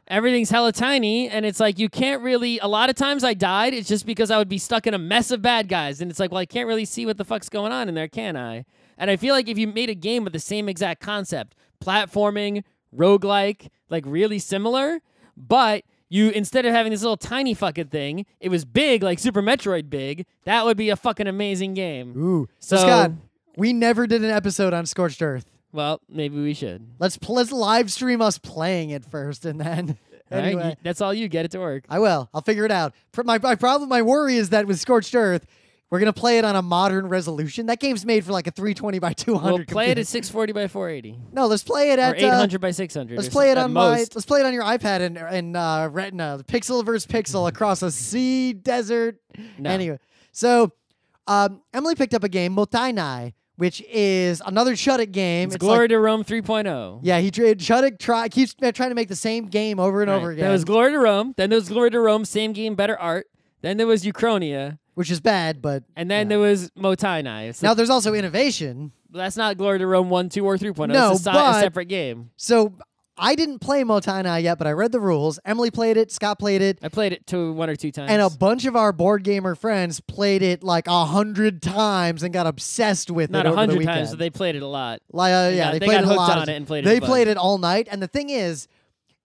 Everything's hella tiny, and it's you can't really... A lot of times I died, it's just because I would be stuck in a mess of bad guys, and it's well, I can't really see what the fuck's going on in there, can I? And I feel like if you made a game with the same exact concept, platforming, roguelike, really similar, but you, instead of having this little tiny fucking thing, it was big, like Super Metroid big, that would be a fucking amazing game. Ooh. So Scott, we never did an episode on Scorched Earth. Well, maybe we should. Let's live stream us playing it first, and then anyway, right, that's all you get it to work. I will. I'll figure it out. My worry is that with Scorched Earth, we're gonna play it on a modern resolution. That game's made for a 320 by 200. We'll play it at 640 by 480. No, let's play it at 800 by 600. Let's play it on Let's play it on your iPad in Retina, pixel versus pixel across a sea desert. No. Anyway, so Emily picked up a game, Mottainai, which is another Shut It game. It's Glory to Rome 3.0. Yeah, Shut It keeps trying to make the same game over and over again. There was Glory to Rome. Then there was Glory to Rome, same game, better art. Then there was Uchronia. Which is bad, but... And then there was Mottainai. Now there's also Innovation. That's not Glory to Rome 1, 2, or 3.0. No, it's a separate game. So... I didn't play Mottainai yet, but I read the rules. Emily played it. Scott played it. I played it 1 or 2 times. And a bunch of our board gamer friends played it 100 times and got obsessed with Not it over the 100 weekend. times, but they played it a lot. They played got it a hooked lot. on it and played it. They played it all night. And the thing is,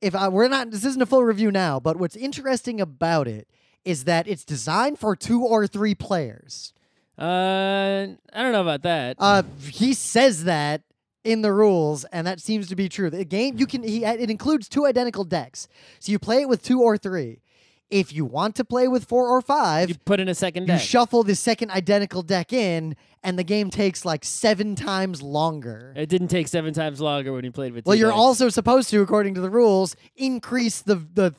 this isn't a full review now, but what's interesting about it is that it's designed for 2 or 3 players. I don't know about that. He says that in the rules, and that seems to be true. The game it includes 2 identical decks, so you play it with 2 or 3. If you want to play with 4 or 5, you put in a second deck. You shuffle the second identical deck in, and the game takes 7 times longer. It didn't take 7 times longer when you played with 2 Well, you're decks. also supposed to, according to the rules, increase the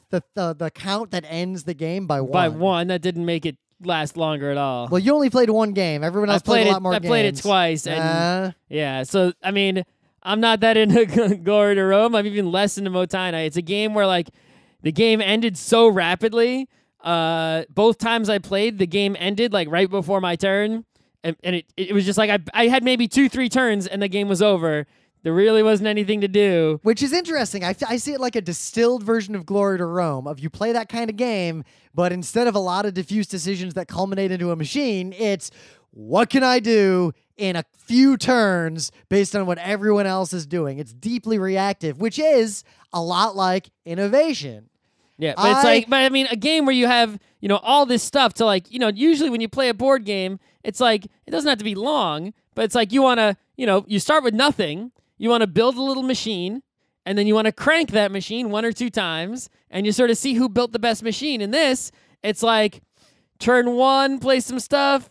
count that ends the game by 1. By 1, that didn't make it last longer at all. Well, you only played one game. Everyone else played a lot more games. I played it twice. And yeah, so, I mean, I'm not that into Glory to Rome. I'm even less into Mottainai. It's a game where, like, the game ended so rapidly. Both times I played, the game ended, like, right before my turn. And it was just like I had maybe 2-3 turns, and the game was over. There really wasn't anything to do. Which is interesting. I see it like a distilled version of Glory to Rome, of you play that kind of game, but instead of a lot of diffuse decisions that culminate into a machine, it's what can I do in a few turns based on what everyone else is doing. It's deeply reactive, which is a lot like innovation. Yeah, but it's like, but I mean, a game where you have, you know, all this stuff to, like, you know, usually when you play a board game, it's like, it doesn't have to be long, but it's like you want to, you know, you start with nothing. You want to build a little machine, and then you want to crank that machine 1 or 2 times, and you sort of see who built the best machine. In this, it's like turn 1, play some stuff.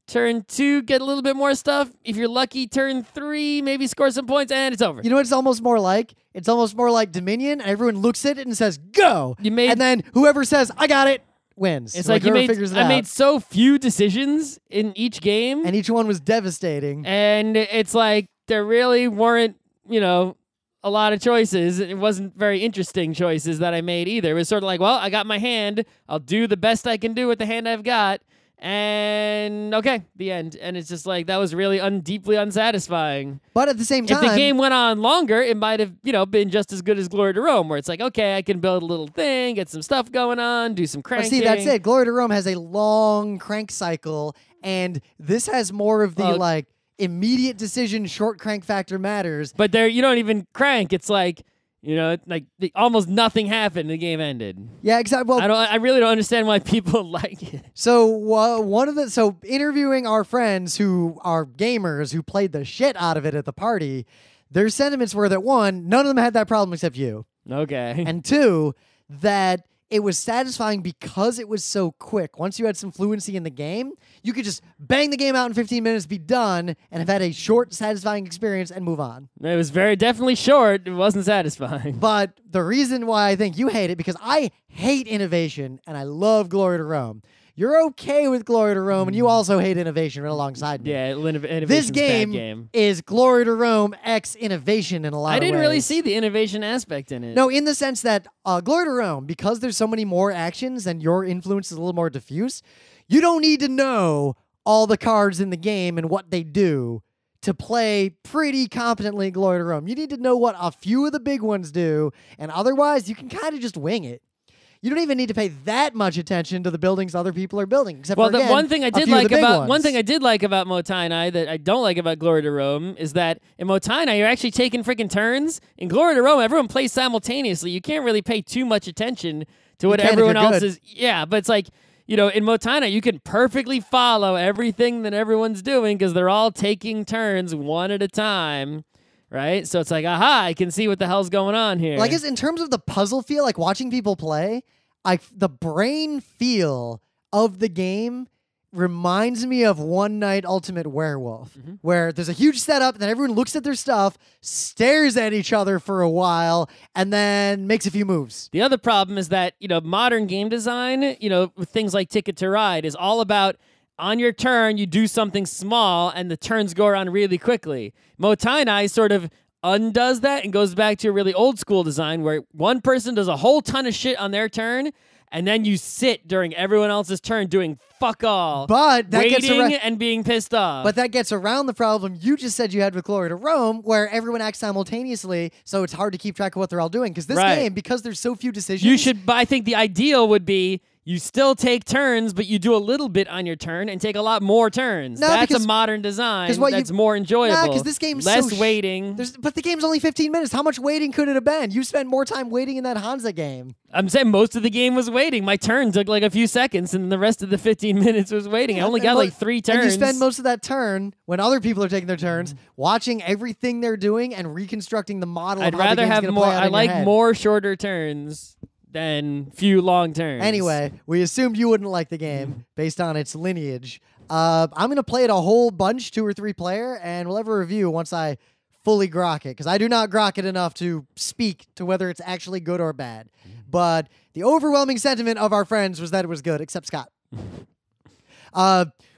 Turn 2, get a little bit more stuff. If you're lucky, turn 3, maybe score some points, and it's over. You know what it's almost more like? It's almost more like Dominion, and everyone looks at it and says, go! And then whoever says, I got it, wins. It's like I made so few decisions in each game. And each one was devastating. And it's like there really weren't, you know, a lot of choices. It wasn't very interesting choices that I made either. It was sort of like, well, I got my hand. I'll do the best I can do with the hand I've got. And okay, the end. And it's just like, that was really deeply unsatisfying. But at the same time, if the game went on longer, it might have, you know, been just as good as Glory to Rome, where it's like, okay, I can build a little thing, get some stuff going on, do some cranking. See, that's it. Glory to Rome has a long crank cycle, and this has more of the like immediate decision, short crank factor matters. But there, you don't even crank. It's like, you know, like almost nothing happened. The game ended. Yeah, exactly. Well, I really don't understand why people like it. So interviewing our friends who are gamers who played the shit out of it at the party, their sentiments were that 1, none of them had that problem except you. Okay. And 2, that it was satisfying because it was so quick. Once you had some fluency in the game, you could just bang the game out in 15 minutes, be done, and have had a short, satisfying experience and move on. It was definitely short. It wasn't satisfying. But the reason why I think you hate it, because I hate innovation, and I love Glory to Rome. You're okay with Glory to Rome, and you also hate innovation right alongside me. Yeah, innovation's this bad game is Glory to Rome X innovation in a lot of ways. I didn't really see the innovation aspect in it. No, in the sense that Glory to Rome, because there's so many more actions and your influence is a little more diffuse, you don't need to know all the cards in the game and what they do to play pretty competently Glory to Rome. You need to know what a few of the big ones do, and otherwise you can kind of just wing it. You don't even need to pay that much attention to the buildings other people are building. Except for, again, one thing I did like about Mottainai that I don't like about Glory to Rome is that in Mottainai you're actually taking freaking turns. In Glory to Rome, everyone plays simultaneously. You can't really pay too much attention to what everyone else is. Yeah, but it's like, you know, in Mottainai you can perfectly follow everything that everyone's doing because they're all taking turns one at a time. Right? So it's like, aha, I can see what the hell's going on here. Well, I guess in terms of the puzzle feel, like watching people play, the brain feel of the game reminds me of One Night Ultimate Werewolf, where there's a huge setup, then everyone looks at their stuff, stares at each other for a while, and then makes a few moves. The other problem is that, you know, modern game design, you know, with things like Ticket to Ride, is all about on your turn, you do something small, and the turns go around really quickly. Mottainai sort of undoes that and goes back to a really old school design where one person does a whole ton of shit on their turn, and then you sit during everyone else's turn doing fuck all. But that waiting and being pissed off. But that gets around the problem you just said you had with Glory to Rome, where everyone acts simultaneously, so it's hard to keep track of what they're all doing. Because this game, because there's so few decisions... But I think the ideal would be you still take turns, but you do a little bit on your turn and take a lot more turns. That's a modern design that's more enjoyable. Because this game's less waiting. But the game's only 15 minutes. How much waiting could it have been? You spent more time waiting in that Hansa game. I'm saying most of the game was waiting. My turn took like a few seconds, and the rest of the 15 minutes was waiting. I only got like 3 turns. And you spend most of that turn, when other people are taking their turns, watching everything they're doing and reconstructing the model of how the game's gonna play out in your head. I like more shorter turns than few long turns. Anyway, we assumed you wouldn't like the game based on its lineage. I'm going to play it a whole bunch, 2 or 3 player, and we'll have a review once I fully grok it, because I do not grok it enough to speak to whether it's actually good or bad. But the overwhelming sentiment of our friends was that it was good, except Scott.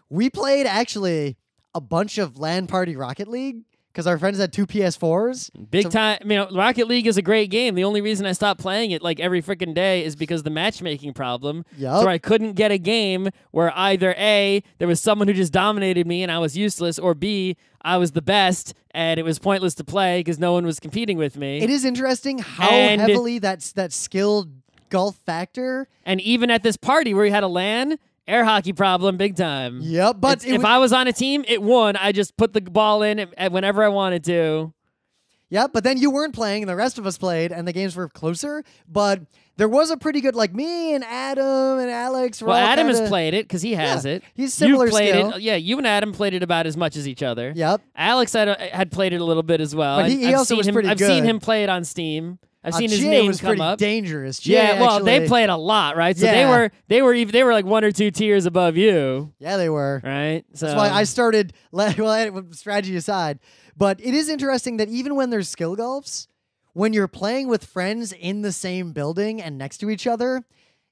We played actually a bunch of LAN Party Rocket League because our friends had 2 PS4s. Big time. I mean, Rocket League is a great game. The only reason I stopped playing it like every freaking day is because of the matchmaking problem. Yep. So I couldn't get a game where either A, there was someone who just dominated me and I was useless, or B, I was the best and it was pointless to play because no one was competing with me. It is interesting how heavily that skill gulf factor. And even at this party where we had a LAN, air hockey problem, big time. Yep, but if I was on a team, it won. I just put the ball in whenever I wanted to. Yep, but then you weren't playing, and the rest of us played, and the games were closer. But there was a pretty good, like me and Adam and Alex. Well, Adam has played it because he has it. He's similar You've played skill. it. Yeah, you and Adam played it about as much as each other. Yep. Alex had played it a little bit as well. But he also was pretty good. I've seen him play it on Steam. I've seen his Jay name was come pretty up. dangerous. Jay Yeah, well, actually, they played a lot, right? So Yeah. they were like 1 or 2 tiers above you, Yeah, they were. right? So That's why I started. Well, strategy aside, but it is interesting that even when there's skill gulfs, when you're playing with friends in the same building and next to each other,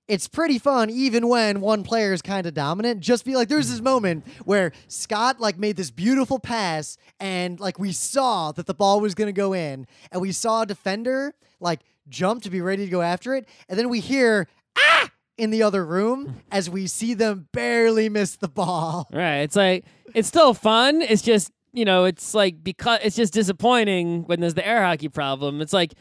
it's pretty fun, even when one player is kind of dominant. Just be like, there's this moment where Scott like made this beautiful pass, and like we saw that the ball was gonna go in, and we saw a defender like jump to be ready to go after it, and then we hear ah in the other room as we see them barely miss the ball. Right. It's like it's still fun. It's just it's like because it's just disappointing when there's the air hockey problem. It's like.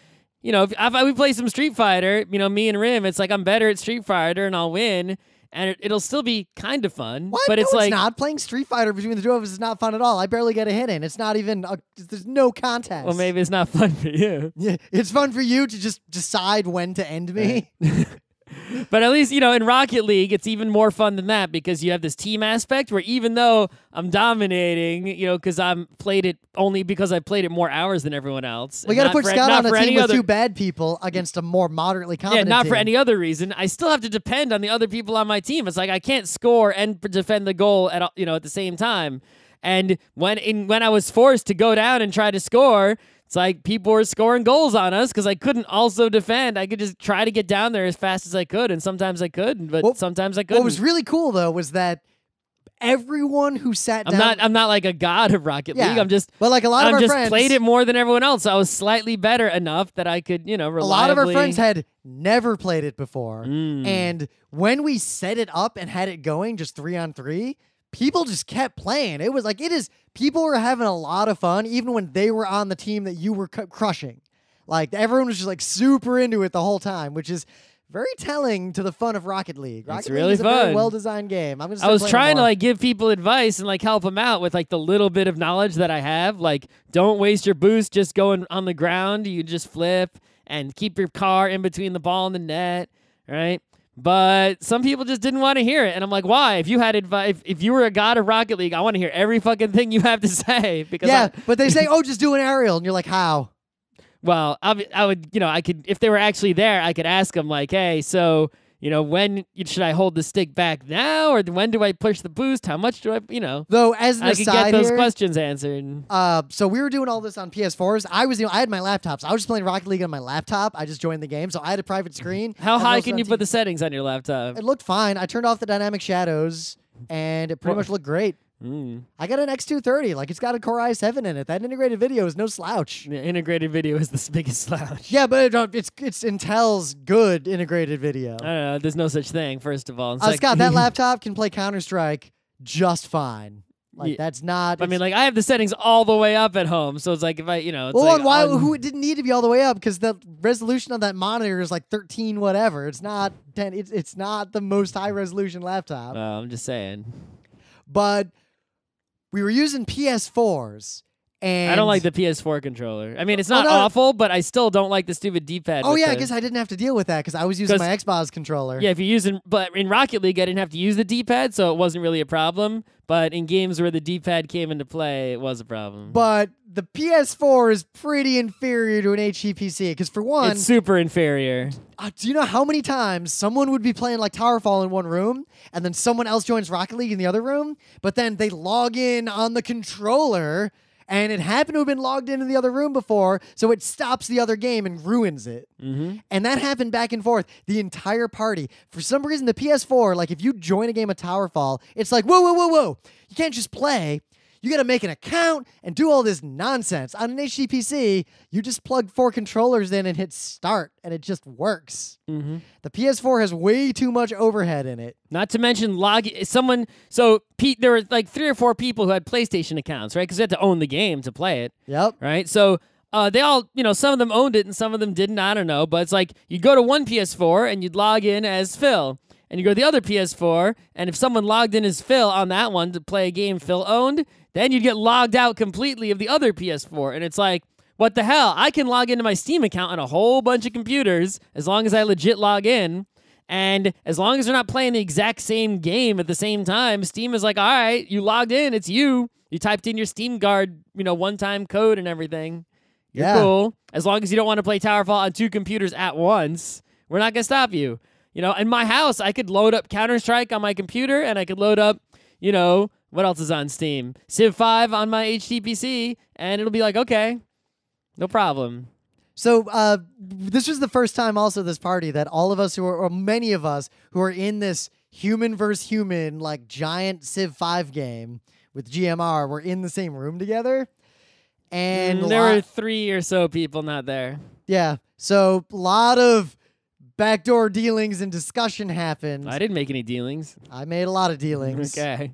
If we play some Street Fighter, me and Rim, it's like I'm better at Street Fighter and I'll win, and it'll still be kind of fun. What? But No, it's like not playing Street Fighter between the two of us is not fun at all. I barely get a hit in. It's not even. There's no contest. well, maybe it's not fun for you. Yeah, it's fun for you to just decide when to end me. But at least, in Rocket League, it's even more fun than that because you have this team aspect where even though I'm dominating, because I'm played it only because I played it more hours than everyone else. We got to put Scott on a team with other, 2 bad people against a more moderately competent not team. for any other reason. I still have to depend on the other people on my team. It's like I can't score and defend the goal at the same time. And when I was forced to go down and try to score, it's like people were scoring goals on us because I couldn't also defend. I could just try to get down there as fast as I could, and sometimes I could, but sometimes I couldn't. What was really cool, though, was that everyone who sat down... I'm not like a god of Rocket League. I'm just... But like a lot of our friends... played it more than everyone else, so I was slightly better enough that I could, reliably... A lot of our friends had never played it before. Mm. And when we set it up and had it going just 3-on-3... people just kept playing. It was like, people were having a lot of fun, even when they were on the team that you were crushing. Like, everyone was just like super into it the whole time, which is very telling to the fun of Rocket League. Rocket really League is a very fun. well-designed game. I was trying to like give people advice and like help them out with like the little bit of knowledge that I have. Like, don't waste your boost just going on the ground. You just flip and keep your car in between the ball and the net, right? But some people just didn't want to hear it. And I'm like, why? If you had advice, if you were a god of Rocket League, I want to hear every fucking thing you have to say. Because but they say, oh, just do an aerial. And you're like, how? Well, I would, I could, if they were actually there, I could ask them like, hey, so, when should I hold the stick back now? Or when do I push the boost? How much do I, Though, as an I could aside get those here, questions answered. So we were doing all this on PS4s. I had my laptops. I was just playing Rocket League on my laptop. I just joined the game. So I had a private screen. How high can you put the settings on your laptop? It looked fine. I turned off the dynamic shadows, and it pretty much looked great. I got an X230. Like, it's got a Core i7 in it. That integrated video is no slouch. The integrated video is the biggest slouch. Yeah, but it's Intel's good integrated video. I don't know. There's no such thing, first of all. And Scott, that laptop can play Counter-Strike just fine. Like, that's not... I mean, like, I have the settings all the way up at home, so it's like if I, it's well, like... and why? Who it didn't need to be all the way up, because the resolution of that monitor is like 13 whatever. It's not 10. It's not the most high-resolution laptop. I'm just saying. But... we were using PS4s, and... I don't like the PS4 controller. I mean, it's not awful, but I still don't like the stupid D-pad. Oh, yeah, I guess I didn't have to deal with that, because I was using my Xbox controller. Yeah, if you're using... But in Rocket League, I didn't have to use the D-pad, so it wasn't really a problem. But in games where the D-pad came into play, it was a problem. But the PS4 is pretty inferior to an HD PC, because for one... it's super inferior. Do you know how many times someone would be playing like Towerfall in one room, and then someone else joins Rocket League in the other room, but then they log in on the controller, and it happened to have been logged into the other room before, so it stops the other game and ruins it. And that happened back and forth the entire party. For some reason, the PS4, like if you join a game of Towerfall, it's like, whoa, whoa, whoa, whoa. You can't just play. You got to make an account and do all this nonsense. On an HDPC, you just plug 4 controllers in and hit start, and it just works. The PS4 has way too much overhead in it. Not to mention someone. So Pete, there were like 3 or 4 people who had PlayStation accounts, right? Because they had to own the game to play it. Yep. Right. So they all, some of them owned it and some of them didn't. I don't know, but it's like you'd go to one PS4 and you'd log in as Phil. And you go to the other PS4, and if someone logged in as Phil on that one to play a game Phil owned, then you'd get logged out completely of the other PS4. And it's like, what the hell? I can log into my Steam account on a whole bunch of computers as long as I legit log in. And as long as they're not playing the exact same game at the same time, Steam is like, all right, you logged in, it's you. You typed in your Steam Guard, one-time code and everything. You're cool. As long as you don't want to play Towerfall on 2 computers at once, we're not going to stop you. In my house, I could load up Counter-Strike on my computer, and I could load up, what else is on Steam? Civ 5 on my HTPC, and it'll be like, okay, no problem. So this was the first time also this party that all of us or many of us who are in this human versus human, like giant Civ 5 game with GMR were in the same room together. And there were 3 or so people not there. Yeah. So a lot of backdoor dealings and discussion happened. I didn't make any dealings. I made a lot of dealings. Okay.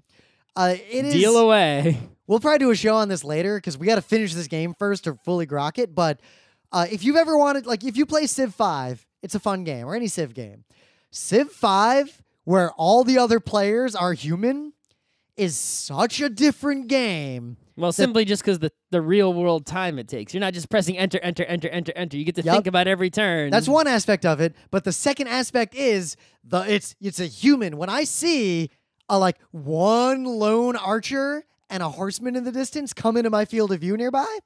Deal away. We'll probably do a show on this later because we got to finish this game first to fully grok it. But if you've ever wanted, like if you play Civ 5, it's a fun game, or any Civ game. Civ 5, where all the other players are human, is such a different game. Well, simply just because the real world time it takes. You're not just pressing enter, enter, enter, enter, enter. You get to think about every turn. That's one aspect of it. But the second aspect is it's a human. When I see one lone archer and a horseman in the distance come into my field of view nearby,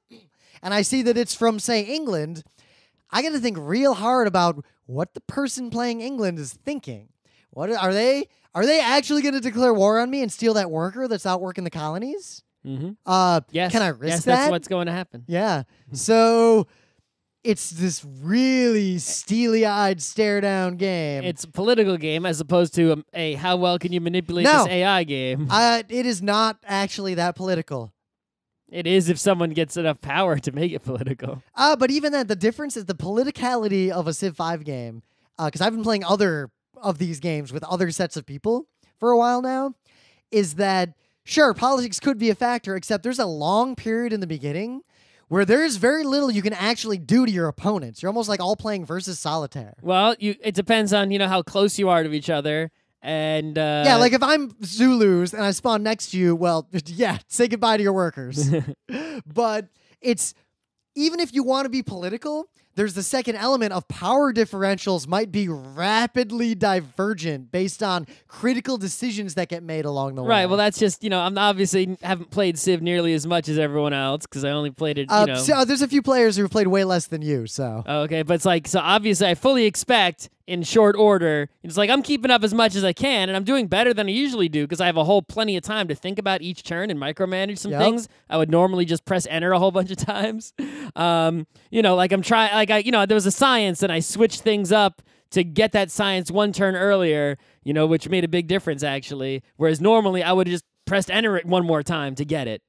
and I see that it's from, say, England, I got to think real hard about what the person playing England is thinking. What are they actually going to declare war on me and steal that worker that's out working the colonies? Yes. Can I risk yes, that? That's what's going to happen. Yeah. So it's this really steely-eyed stare-down game. It's a political game as opposed to a how well can you manipulate this AI game. It is not actually that political. It is if someone gets enough power to make it political. But even then, the difference is the politicality of a Civ 5 game, because I've been playing other of these games with other sets of people for a while now, is that sure, politics could be a factor, except there's a long period in the beginning where there's very little you can actually do to your opponents. You're almost like all playing versus solitaire. Well, it depends on, how close you are to each other. And yeah, like if I'm Zulus and I spawn next to you, well, yeah, say goodbye to your workers. But it's, even if you want to be political, there's the second element of power differentials might be rapidly divergent based on critical decisions that get made along the way. Right. Well, that's just, I'm obviously haven't played Civ nearly as much as everyone else because I only played it, So there's a few players who have played way less than you, so. Okay, but it's like, so obviously I fully expect in short order, it's like I'm keeping up as much as I can and I'm doing better than I usually do because I have a whole plenty of time to think about each turn and micromanage some things. I would normally just press enter a whole bunch of times. Like I'm trying, there was a science and I switched things up to get that science one turn earlier, which made a big difference actually. Whereas normally I would have just pressed enter it one more time to get it,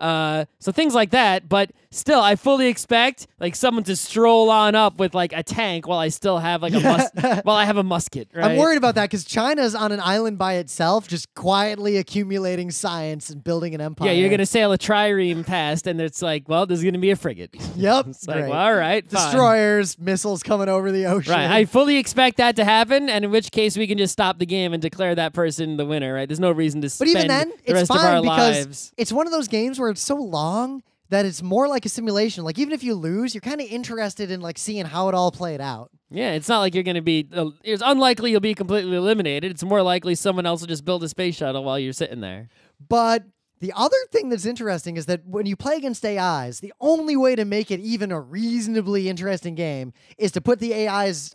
So things like that, but still, I fully expect like someone to stroll on up with like a tank while I still have like while I have a musket. Right? I'm worried about that because China's on an island by itself, just quietly accumulating science and building an empire. Yeah, you're gonna sail a trireme past, and it's like, well, there's gonna be a frigate. Yep, it's like, well, all right, destroyers, missiles coming over the ocean. Right, I fully expect that to happen, and in which case we can just stop the game and declare that person the winner. Right? There's no reason to spend the rest of our lives. It's one of those games where it's so long that it's more like a simulation. Like even if you lose, you're kind of interested in like seeing how it all played out. Yeah, it's not like you're going to be. It's unlikely you'll be completely eliminated. It's more likely someone else will just build a space shuttle while you're sitting there. But the other thing that's interesting is that when you play against AIs, the only way to make it even a reasonably interesting game is to put the AIs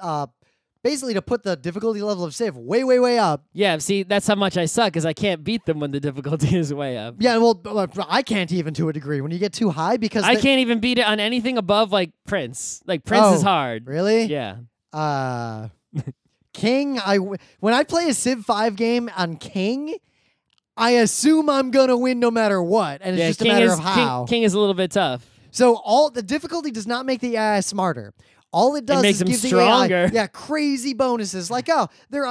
basically to put the difficulty level of Civ way, way, way up. Yeah, see, that's how much I suck, because I can't beat them when the difficulty is way up. Yeah, well, I can't even to a degree when you get too high because I can't even beat it on anything above, like, Prince. Like, Prince is hard. Really? Yeah. King, when I play a Civ 5 game on King, I assume I'm going to win no matter what, and it's just a matter of how. King is a little bit tough. So all the difficulty does not make the AI smarter. All it does makes is them give stronger. the AI crazy bonuses. Like,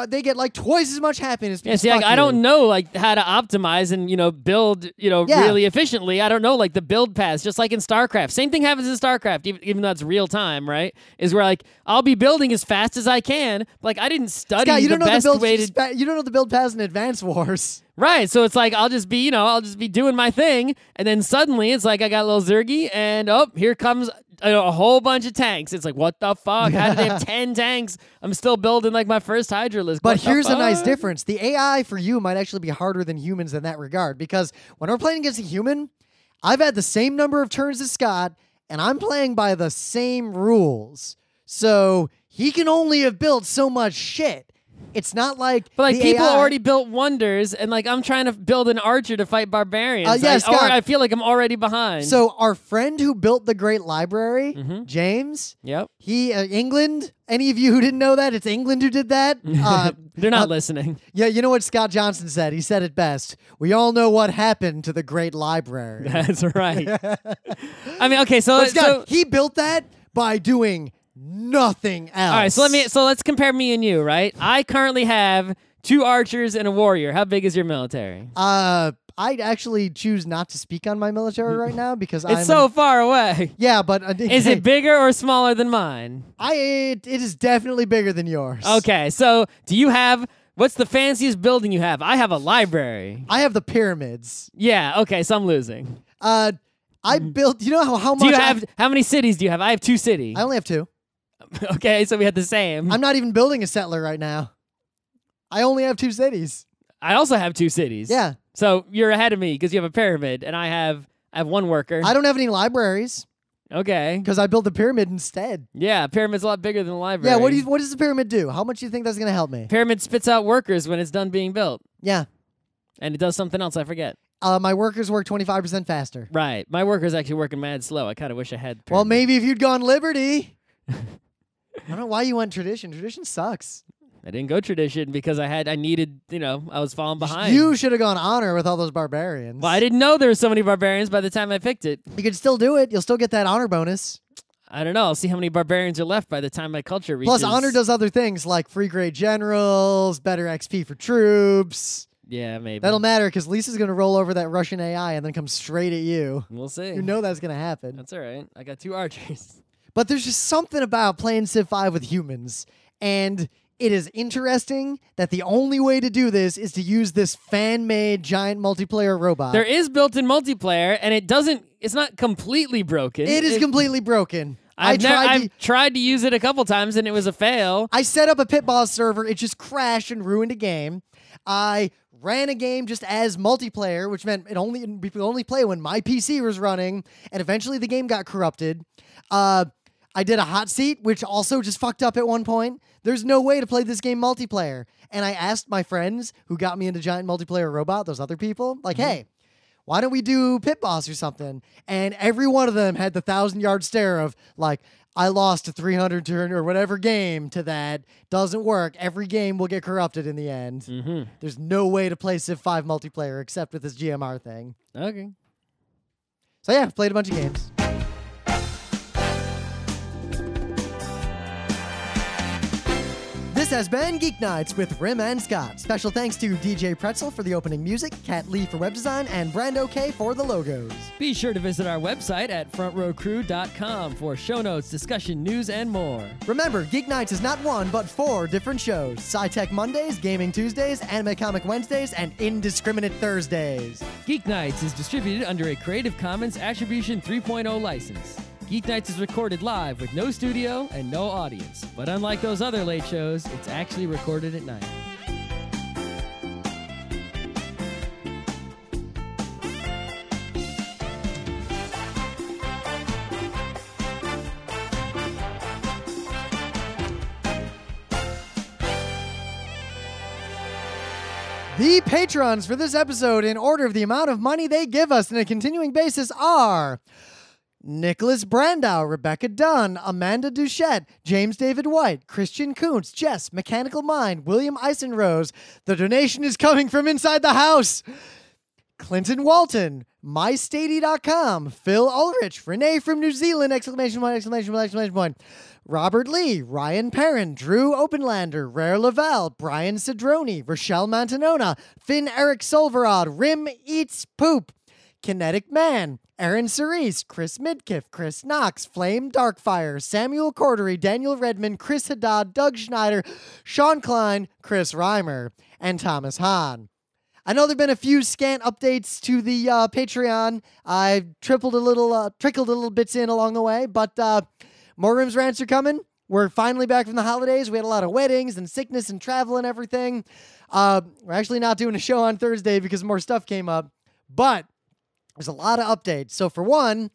they get like twice as much happiness. Yeah, see, like, I don't know like how to optimize and build really efficiently. I don't know like the build paths, just like in StarCraft. Same thing happens in StarCraft, even though it's real time, right? Is where like I'll be building as fast as I can. Like I didn't study Scott, you the don't know best way to. You don't know the build paths in Advance Wars. Right, so it's like I'll just be doing my thing, and then suddenly it's like I got a little Zergy, and here comes a whole bunch of tanks. It's like, what the fuck? How did they have 10 tanks? I'm still building like my first Hydralisk. But here's a nice difference. The AI for you might actually be harder than humans in that regard, because when we're playing against a human, I've had the same number of turns as Scott, and I'm playing by the same rules. So he can only have built so much shit. It's not like people AI already built wonders, and like I'm trying to build an archer to fight barbarians. Scott, I feel like I'm already behind. So our friend who built the Great Library, James, yep, he England. Any of you who didn't know that, it's England who did that. They're not listening. Yeah, you know what Scott Johnson said? He said it best. We all know what happened to the Great Library. That's right. I mean, okay, so he built that by doing nothing else. All right, so let's compare me and you, right? I currently have 2 archers and a warrior. How big is your military? I'd actually choose not to speak on my military right now because it's so far away. Yeah, but is it bigger or smaller than mine? It is definitely bigger than yours. Okay, so do you have? What's the fanciest building you have? I have a library. I have the pyramids. Yeah. Okay, so I'm losing. I built. You know how much? Do you have? How many cities do you have? I have 2 cities. I only have 2. Okay, so we had the same. I'm not even building a settler right now. I only have 2 cities. I also have 2 cities. Yeah. So you're ahead of me because you have a pyramid, and I have 1 worker. I don't have any libraries. Okay. Because I built the pyramid instead. Yeah, pyramid's a lot bigger than the library. Yeah, what does the pyramid do? How much do you think that's going to help me? Pyramid spits out workers when it's done being built. Yeah. And it does something else, I forget. My workers work 25% faster. Right. My worker's actually working mad slow. I kind of wish I had pyramid. Well, maybe if you'd gone Liberty. I don't know why you went tradition. Tradition sucks. I didn't go tradition because I needed, I was falling behind. You should have gone honor with all those barbarians. Well, I didn't know there were so many barbarians by the time I picked it. You could still do it. You'll still get that honor bonus. I don't know. I'll see how many barbarians are left by the time my culture reaches. Plus, honor does other things like free grade generals, better XP for troops. Yeah, maybe. That'll matter because Lisa's going to roll over that Russian AI and then come straight at you. We'll see. You know that's going to happen. That's all right. I got 2 archers. But there's just something about playing Civ 5 with humans, and it is interesting that the only way to do this is to use this fan-made giant multiplayer robot. There is built-in multiplayer, and it's not completely broken. It is completely broken. I've tried to use it a couple times, and it was a fail. I set up a pit boss server. It just crashed and ruined a game. I ran a game just as multiplayer, which meant we could only play when my PC was running, and eventually the game got corrupted. I did a hot seat, which also just fucked up at one point. There's no way to play this game multiplayer. And I asked my friends who got me into Giant Multiplayer Robot, those other people, like, hey, why don't we do Pit Boss or something? And every one of them had the 1,000-yard stare of, like, I lost a 300 turn or whatever game to that. Doesn't work. Every game will get corrupted in the end. There's no way to play Civ 5 multiplayer except with this GMR thing. Okay. So yeah, played a bunch of games. This has been Geek Nights with Rim and Scott. Special thanks to DJ Pretzel for the opening music, Kat Lee for web design, and Brando K for the logos. Be sure to visit our website at frontrowcrew.com for show notes, discussion, news, and more. Remember, Geek Nights is not 1, but 4 different shows. Sci-Tech Mondays, Gaming Tuesdays, Anime Comic Wednesdays, and Indiscriminate Thursdays. Geek Nights is distributed under a Creative Commons Attribution 3.0 license. Geek Nights is recorded live with no studio and no audience. But unlike those other late shows, it's actually recorded at night. The patrons for this episode, in order of the amount of money they give us on a continuing basis, are Nicholas Brandau, Rebecca Dunn, Amanda Duchette, James David White, Christian Kuntz, Jess, Mechanical Mind, William Eisenrose. The donation is coming from inside the house. Clinton Walton, MyStady.com, Phil Ulrich, Renee from New Zealand, exclamation point, exclamation point, exclamation point. Robert Lee, Ryan Perrin, Drew Openlander, Rare Lavelle, Brian Cedrone, Rochelle Mantanona, Finn Eric Solverod, Rim Eats Poop, Kinetic Man, Aaron Cerise, Chris Midkiff, Chris Knox, Flame Darkfire, Samuel Cordery, Daniel Redmond, Chris Haddad, Doug Schneider, Sean Klein, Chris Reimer, and Thomas Hahn. I know there have been a few scant updates to the Patreon. I've trickled a little bits in along the way, but more Rims Rants are coming. We're finally back from the holidays. We had a lot of weddings and sickness and travel and everything. We're actually not doing a show on Thursday because more stuff came up, but there's a lot of updates. So for one,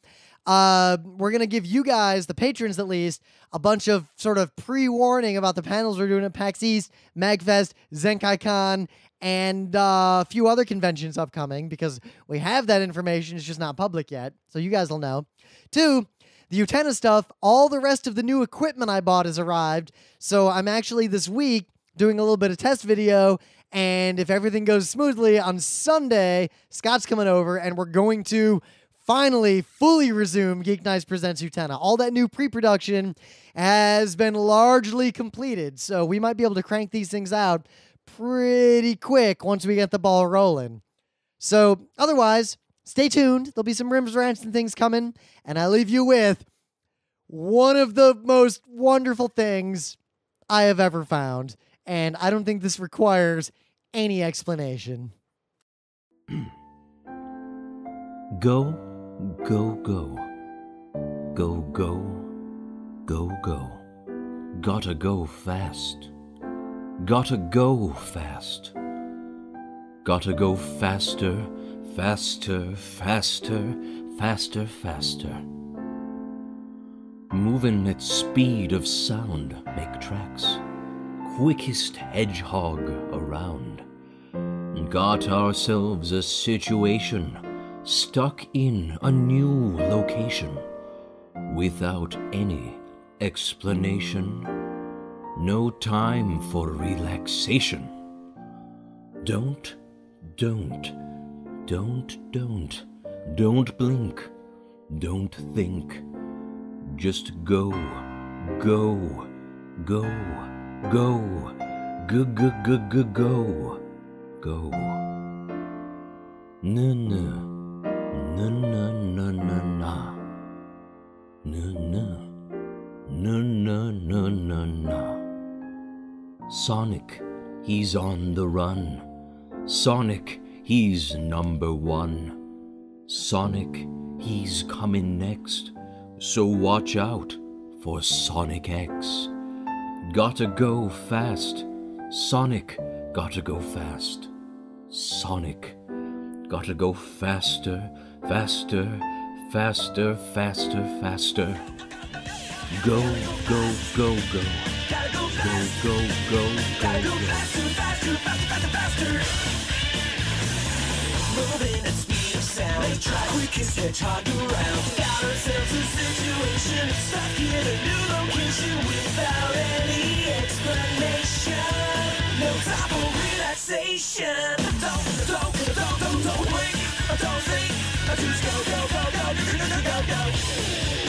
we're going to give you guys, the patrons at least, a bunch of sort of pre-warning about the panels we're doing at PAX East, MagFest, ZenkaiCon, and a few other conventions upcoming, because we have that information. It's just not public yet, so you guys will know. Two, the Utena stuff, all the rest of the new equipment I bought has arrived, so I'm actually this week doing a little bit of test video, and if everything goes smoothly, on Sunday, Scott's coming over, and we're going to finally fully resume GeekNights Presents Utena. All that new pre-production has been largely completed, so we might be able to crank these things out pretty quick once we get the ball rolling. So otherwise, stay tuned. There'll be some Rims Rants and things coming, and I leave you with one of the most wonderful things I have ever found, and I don't think this requires any explanation. Go, go, go. Go, go, go, go. Gotta go fast. Gotta go fast. Gotta go faster, faster, faster, faster, faster. Moving at speed of sound, make tracks. Quickest hedgehog around. Got ourselves a situation, stuck in a new location. Without any explanation. No time for relaxation. Don't blink, don't think. Just go, go, go, go, go, go, go, go, go, go. Na na, na na na na na, na na, na na na. Sonic, he's on the run. Sonic, he's number one. Sonic, he's coming next. So watch out for Sonic X. Gotta go fast. Sonic, gotta go fast. Sonic, gotta go faster, faster, faster, faster, faster. Go, go, go, go. Go, go, go, go, go. Moving at speed of sound. Quickest hedgehog around. Got ourselves a situation, stuck in a new location without any explanation. No time for relaxation. Don't wait. Don't think. Just go, go, go, go, go, go, go, go.